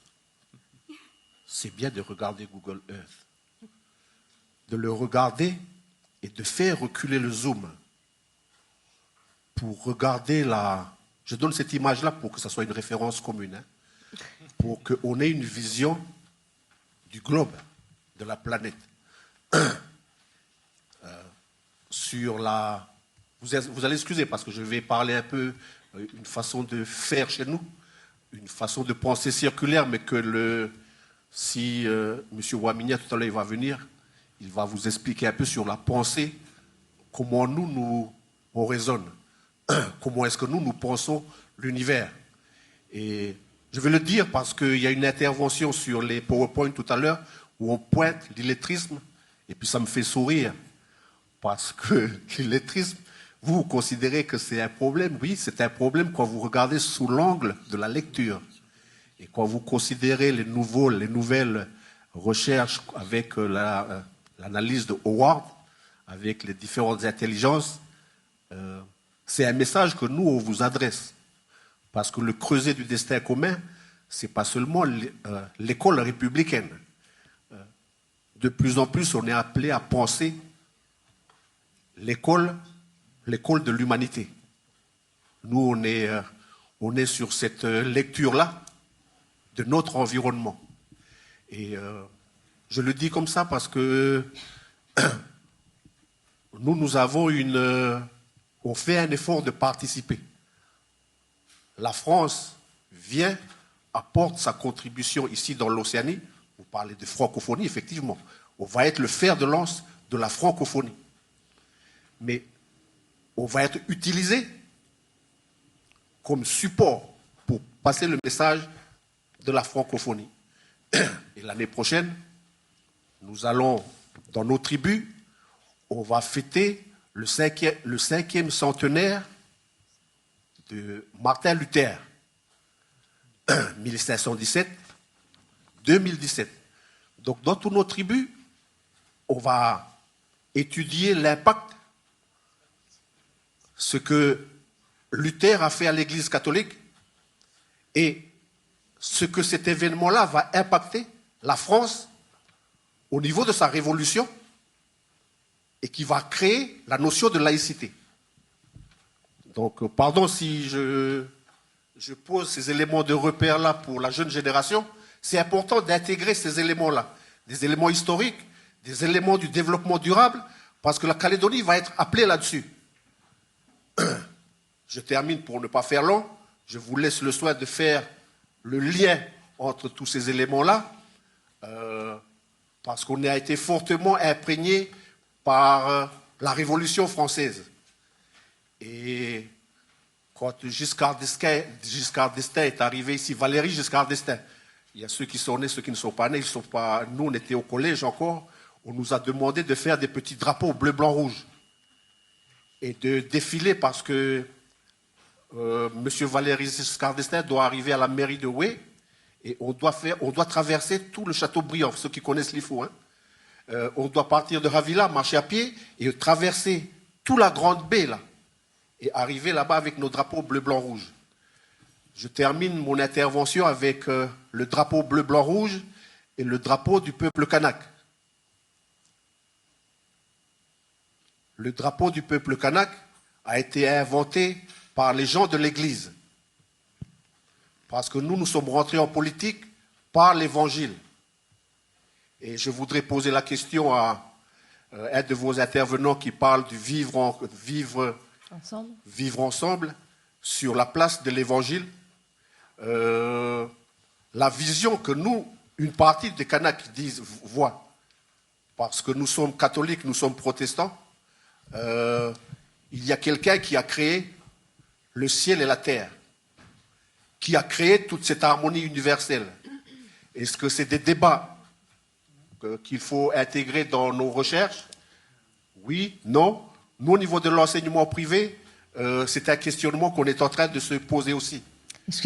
C'est bien de regarder Google Earth. De le regarder et de faire reculer le zoom pour regarder Je donne cette image-là pour que ça soit une référence commune, hein, pour qu'on ait une vision du globe, de la planète. Vous allez excuser parce que je vais parler un peu une façon de faire chez nous, une façon de penser circulaire, mais que si M. Ouaminia tout à l'heure il va venir, il va vous expliquer un peu sur la pensée, comment on raisonne, comment est-ce que nous pensons l'univers. Et je vais le dire parce qu'il y a une intervention sur les PowerPoint tout à l'heure où on pointe l'illettrisme, et puis ça me fait sourire, parce que l'illettrisme, vous considérez que c'est un problème. Oui, c'est un problème quand vous regardez sous l'angle de la lecture. Et quand vous considérez les nouvelles recherches avec l'analyse de Howard, avec les différentes intelligences, c'est un message que nous, on vous adresse. Parce que le creuset du destin commun, ce n'est pas seulement l'école républicaine. De plus en plus, on est appelé à penser l'école de l'humanité. Nous, on est sur cette lecture-là de notre environnement. Et je le dis comme ça parce que nous avons on fait un effort de participer. La France apporte sa contribution ici dans l'Océanie. Vous parlez de francophonie, effectivement. On va être le fer de lance de la francophonie. Mais on va être utilisé comme support pour passer le message de la francophonie. Et l'année prochaine, nous allons, dans nos tribus, on va fêter le 5e centenaire de Martin Luther, 1517-2017. Donc, dans toutes nos tribus, on va étudier l'impact, ce que Luther a fait à l'Église catholique et ce que cet événement-là va impacter la France au niveau de sa révolution et qui va créer la notion de laïcité. Donc, pardon si je pose ces éléments de repère-là pour la jeune génération, c'est important d'intégrer ces éléments-là, des éléments historiques, des éléments du développement durable, parce que la Calédonie va être appelée là-dessus. Je termine pour ne pas faire long. Je vous laisse le soin de faire le lien entre tous ces éléments-là, parce qu'on a été fortement imprégné par la Révolution française. Et quand Giscard d'Estaing est arrivé ici, Valéry Giscard d'Estaing, il y a ceux qui sont nés, ceux qui ne sont pas nés, ils sont pas. Nous, on était au collège encore, on nous a demandé de faire des petits drapeaux bleu, blanc, rouge et de défiler parce que Monsieur Valéry Giscard d'Estaing doit arriver à la mairie de Houé et on doit traverser tout le Châteaubriand, ceux qui connaissent l'IFO. On doit partir de Ravilla, marcher à pied et traverser toute la grande baie là et arriver là-bas avec nos drapeaux bleu, blanc, rouge. Je termine mon intervention avec le drapeau bleu, blanc, rouge et le drapeau du peuple kanak. Le drapeau du peuple kanak a été inventé par les gens de l'Église. Parce que nous sommes rentrés en politique par l'Évangile. Et je voudrais poser la question à un de vos intervenants qui parle du vivre ensemble sur la place de l'Évangile. La vision que nous, une partie des Kanaks voient, parce que nous sommes catholiques, nous sommes protestants, il y a quelqu'un qui a créé le ciel et la terre, qui a créé toute cette harmonie universelle. Est-ce que c'est des débats qu'il faut intégrer dans nos recherches? Oui, non. Nous, au niveau de l'enseignement privé, c'est un questionnement qu'on est en train de se poser aussi.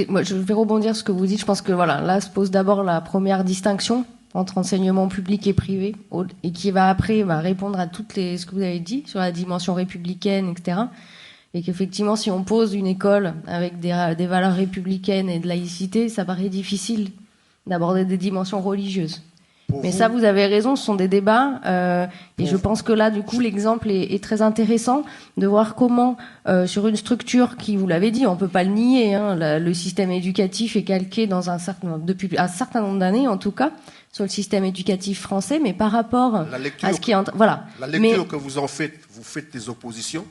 Moi, je vais rebondir sur ce que vous dites. Je pense que voilà, là se pose d'abord la première distinction entre enseignement public et privé, et qui va après répondre à toutes ce que vous avez dit sur la dimension républicaine, etc. Et qu'effectivement, si on pose une école avec des valeurs républicaines et de laïcité, ça paraît difficile d'aborder des dimensions religieuses. Mais ça, vous avez raison, ce sont des débats. Et je pense que là, du coup, l'exemple est très intéressant de voir comment, sur une structure qui, vous l'avez dit, on peut pas le nier, le système éducatif est calqué depuis un certain nombre d'années, en tout cas, sur le système éducatif français, mais par rapport à ce qui est... Voilà. La lecture que vous en faites, vous faites des oppositions,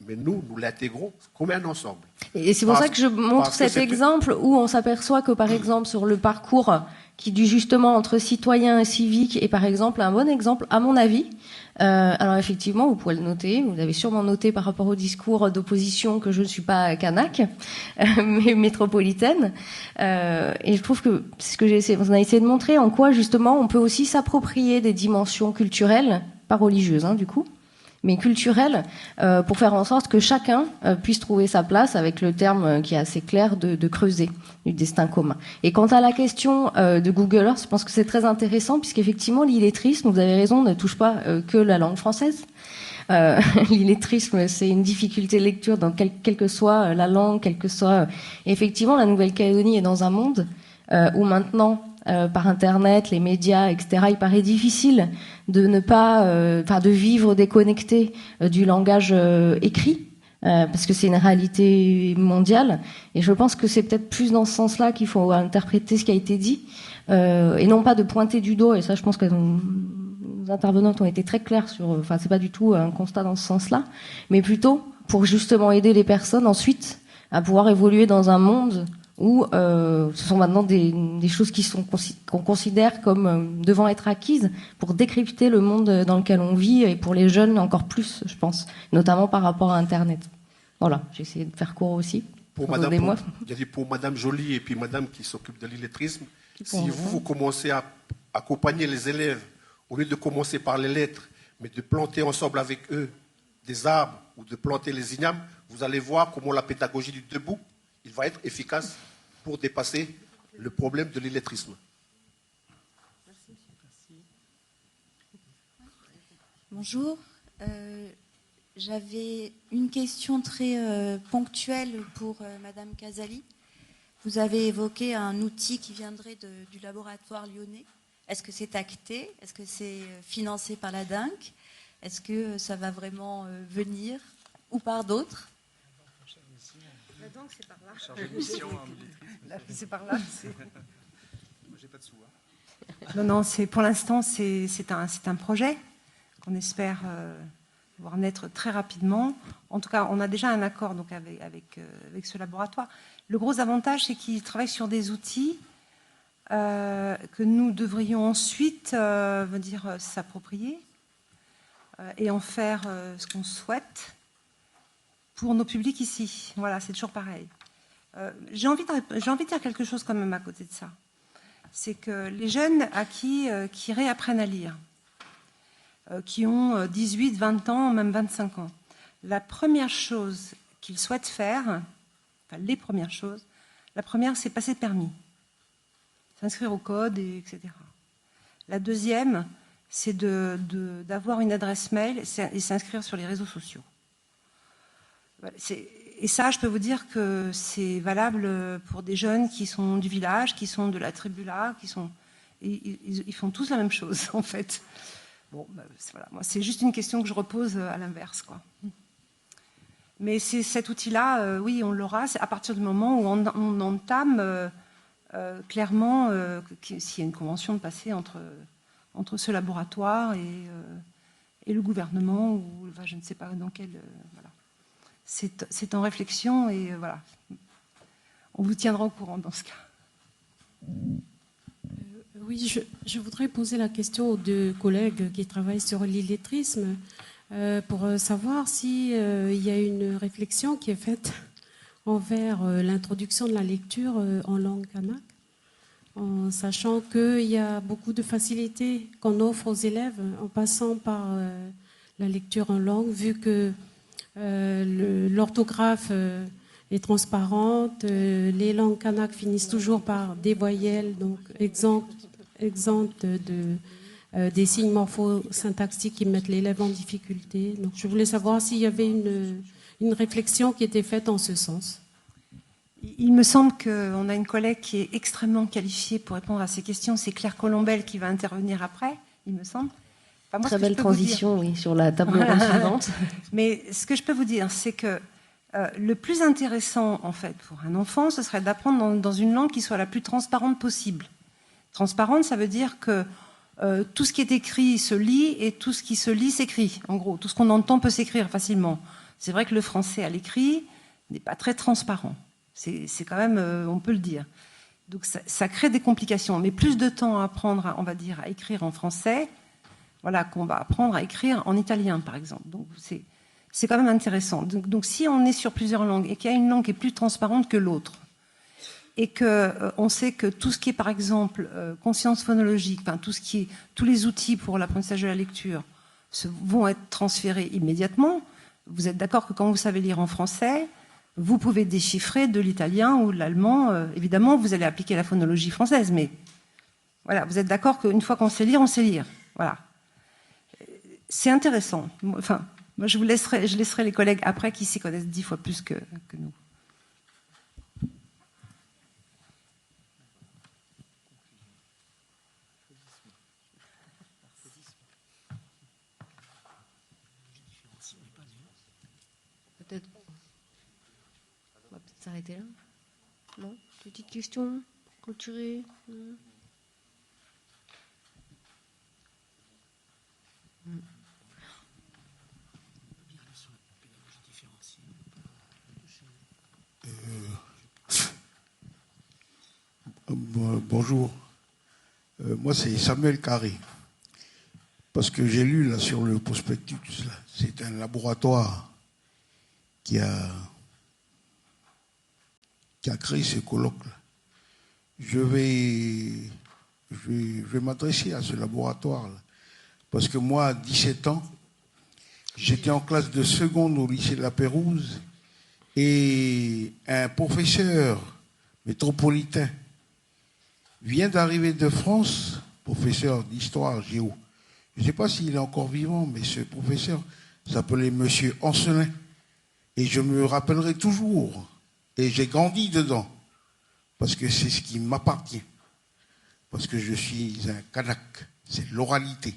mais nous l'intégrons comme un ensemble. Et c'est pour ça que je montre cet exemple où on s'aperçoit que, par exemple, sur le parcours qui dit justement entre citoyen et civique est par exemple un bon exemple, à mon avis. Alors effectivement, vous pouvez le noter, vous l'avez sûrement noté par rapport au discours d'opposition que je ne suis pas kanak, mais métropolitaine. Et je trouve que c'est ce que on a essayé de montrer en quoi justement on peut aussi s'approprier des dimensions culturelles, pas religieuses du coup, mais culturelles, pour faire en sorte que chacun puisse trouver sa place avec le terme qui est assez clair de creuser du destin commun. Et quant à la question de Google Earth, je pense que c'est très intéressant puisqu'effectivement l'illettrisme, vous avez raison, ne touche pas que la langue française. L'illettrisme, c'est une difficulté de lecture dans quelle que soit la langue, quelle que soit... Effectivement, la Nouvelle-Calédonie est dans un monde où maintenant... par Internet, les médias, etc. Il paraît difficile de ne pas, de vivre déconnecté du langage écrit, parce que c'est une réalité mondiale. Et je pense que c'est peut-être plus dans ce sens-là qu'il faut interpréter ce qui a été dit, et non pas de pointer du doigt. Et ça, je pense que nos intervenantes ont été très claires sur. C'est pas du tout un constat dans ce sens-là, mais plutôt pour justement aider les personnes ensuite à pouvoir évoluer dans un monde où ce sont maintenant des choses qu'on considère comme devant être acquises pour décrypter le monde dans lequel on vit, et pour les jeunes encore plus, je pense, notamment par rapport à Internet. Voilà, j'ai essayé de faire court aussi. Pour Madame Joly et puis Madame qui s'occupe de l'illettrisme, si vous commencez à accompagner les élèves, au lieu de commencer par les lettres, mais de planter ensemble avec eux des arbres ou de planter les ignames, vous allez voir comment la pédagogie du debout, il va être efficace pour dépasser le problème de l'illettrisme. Bonjour. J'avais une question très ponctuelle pour Madame Casali. Vous avez évoqué un outil qui viendrait du laboratoire lyonnais. Est-ce que c'est acté? Est-ce que c'est financé par la DINC? Est-ce que ça va vraiment venir ou par d'autres? Donc c'est par là. Chargé de mission, c'est par là. J'ai pas de sous. Non, pour l'instant, c'est un projet qu'on espère voir naître très rapidement. En tout cas, on a déjà un accord donc avec ce laboratoire. Le gros avantage, c'est qu'il travaille sur des outils que nous devrions ensuite s'approprier et en faire ce qu'on souhaite pour nos publics ici. Voilà, c'est toujours pareil. J'ai envie de dire quelque chose quand même à côté de ça. C'est que les jeunes qui réapprennent à lire, qui ont 18, 20 ans, même 25 ans, la première chose qu'ils souhaitent faire, enfin les premières choses, la première c'est passer le permis, s'inscrire au code, etc. La deuxième, c'est d'avoir une adresse mail et s'inscrire sur les réseaux sociaux. Et ça, je peux vous dire que c'est valable pour des jeunes qui sont du village, qui sont de la tribu là, ils font tous la même chose, en fait. Bon, voilà, moi, c'est juste une question que je repose à l'inverse, quoi. Mais cet outil-là, oui, on l'aura à partir du moment où on entame clairement s'il y a une convention de passer entre ce laboratoire et le gouvernement, ou enfin, je ne sais pas dans quel... voilà. C'est en réflexion et voilà. On vous tiendra au courant dans ce cas. Oui, je voudrais poser la question aux deux collègues qui travaillent sur l'illettrisme pour savoir s'il y a une réflexion qui est faite envers l'introduction de la lecture en langue kanak, en sachant qu'il y a beaucoup de facilités qu'on offre aux élèves en passant par la lecture en langue, vu que l'orthographe est transparente, les langues kanak finissent toujours par des voyelles, donc exemptes des signes morphosyntaxiques qui mettent l'élève en difficulté. Donc je voulais savoir s'il y avait une réflexion qui était faite en ce sens. Il me semble qu'on a une collègue qui est extrêmement qualifiée pour répondre à ces questions. C'est Claire Colombel qui va intervenir après, il me semble. Enfin, moi, très belle transition, oui, sur la table ronde suivante. Mais ce que je peux vous dire, c'est que le plus intéressant, en fait, pour un enfant, ce serait d'apprendre dans une langue qui soit la plus transparente possible. Transparente, ça veut dire que tout ce qui est écrit se lit et tout ce qui se lit s'écrit. En gros, tout ce qu'on entend peut s'écrire facilement. C'est vrai que le français à l'écrit n'est pas très transparent. C'est quand même, on peut le dire. Donc ça crée des complications. Mais plus de temps à apprendre, on va dire, à écrire en français, voilà, qu'on va apprendre à écrire en italien, par exemple. Donc c'est quand même intéressant. Donc si on est sur plusieurs langues et qu'il y a une langue qui est plus transparente que l'autre, et qu'on sait que tout ce qui est, par exemple, conscience phonologique, enfin, tous les outils pour l'apprentissage de la lecture vont être transférés immédiatement, vous êtes d'accord que quand vous savez lire en français, vous pouvez déchiffrer de l'italien ou de l'allemand. Évidemment, vous allez appliquer la phonologie française, mais voilà, vous êtes d'accord qu'une fois qu'on sait lire, on sait lire. Voilà. C'est intéressant. Enfin, moi, je laisserai les collègues après qui s'y connaissent 10 fois plus que nous. Peut-être. On va peut-être s'arrêter là. Non ? Petite question pour clôturer. Bonjour. Moi, c'est Samuel Carré. Parce que j'ai lu là sur le prospectus, là, c'est un laboratoire qui a créé ce colloque-là. Je vais m'adresser à ce laboratoire-là. Parce que moi, à 17 ans, j'étais en classe de seconde au lycée de la Pérouse et un professeur métropolitain vient d'arriver de France, professeur d'histoire géo. Je ne sais pas s'il est encore vivant, mais ce professeur s'appelait Monsieur Ancelin. Et je me rappellerai toujours. Et j'ai grandi dedans. Parce que c'est ce qui m'appartient. Parce que je suis un kanak. C'est l'oralité.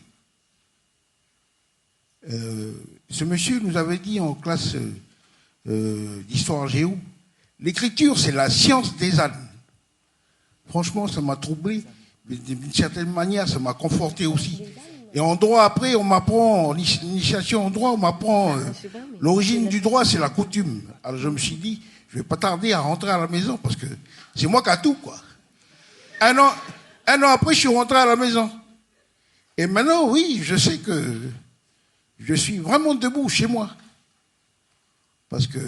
Ce monsieur nous avait dit en classe d'histoire géo, l'écriture, c'est la science des ânes. Franchement, ça m'a troublé. Mais d'une certaine manière, ça m'a conforté aussi. Et en droit, après, on m'apprend, en initiation en droit, on m'apprend l'origine du droit, c'est la coutume. Alors je me suis dit, je ne vais pas tarder à rentrer à la maison parce que c'est moi qui a tout, quoi. Un an après, je suis rentré à la maison. Et maintenant, oui, je sais que je suis vraiment debout chez moi. Parce que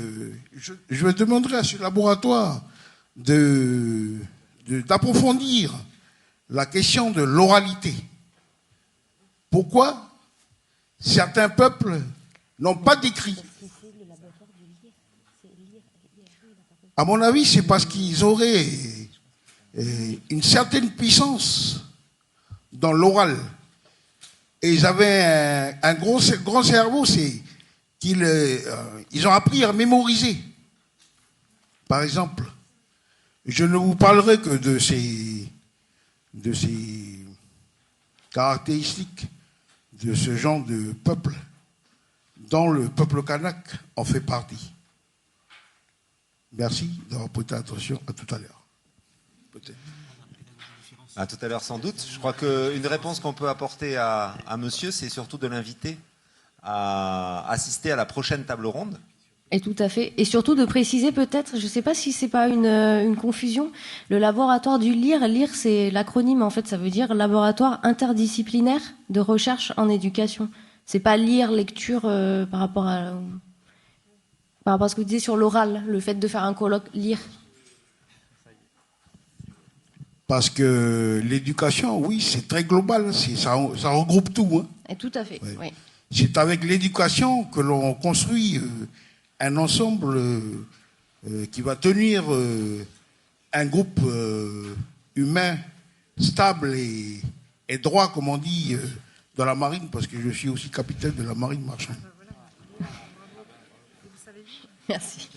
je demanderai à ce laboratoire d'approfondir la question de l'oralité. Pourquoi certains peuples n'ont pas d'écrit? À mon avis, c'est parce qu'ils auraient une certaine puissance dans l'oral. Et ils avaient un grand cerveau, c'est qu'ils ont appris à mémoriser. Par exemple, je ne vous parlerai que de ces caractéristiques de ce genre de peuple, dont le peuple kanak en fait partie. Merci d'avoir prêté attention. À tout à l'heure. Peut-être. À tout à l'heure sans doute. Je crois qu'une réponse qu'on peut apporter à monsieur, c'est surtout de l'inviter à assister à la prochaine table ronde. Et tout à fait. Et surtout de préciser peut-être, je ne sais pas si c'est pas une confusion, le laboratoire du LIR. LIR, c'est l'acronyme, en fait, ça veut dire laboratoire interdisciplinaire de recherche en éducation. C'est pas lire, lecture par rapport à ce que vous disiez sur l'oral, le fait de faire un colloque, lire. Parce que l'éducation, oui, c'est très global, ça regroupe tout. Hein. Et tout à fait, oui. C'est avec l'éducation que l'on construit un ensemble qui va tenir un groupe humain stable et droit, comme on dit, dans la marine, parce que je suis aussi capitaine de la marine marchande. Merci.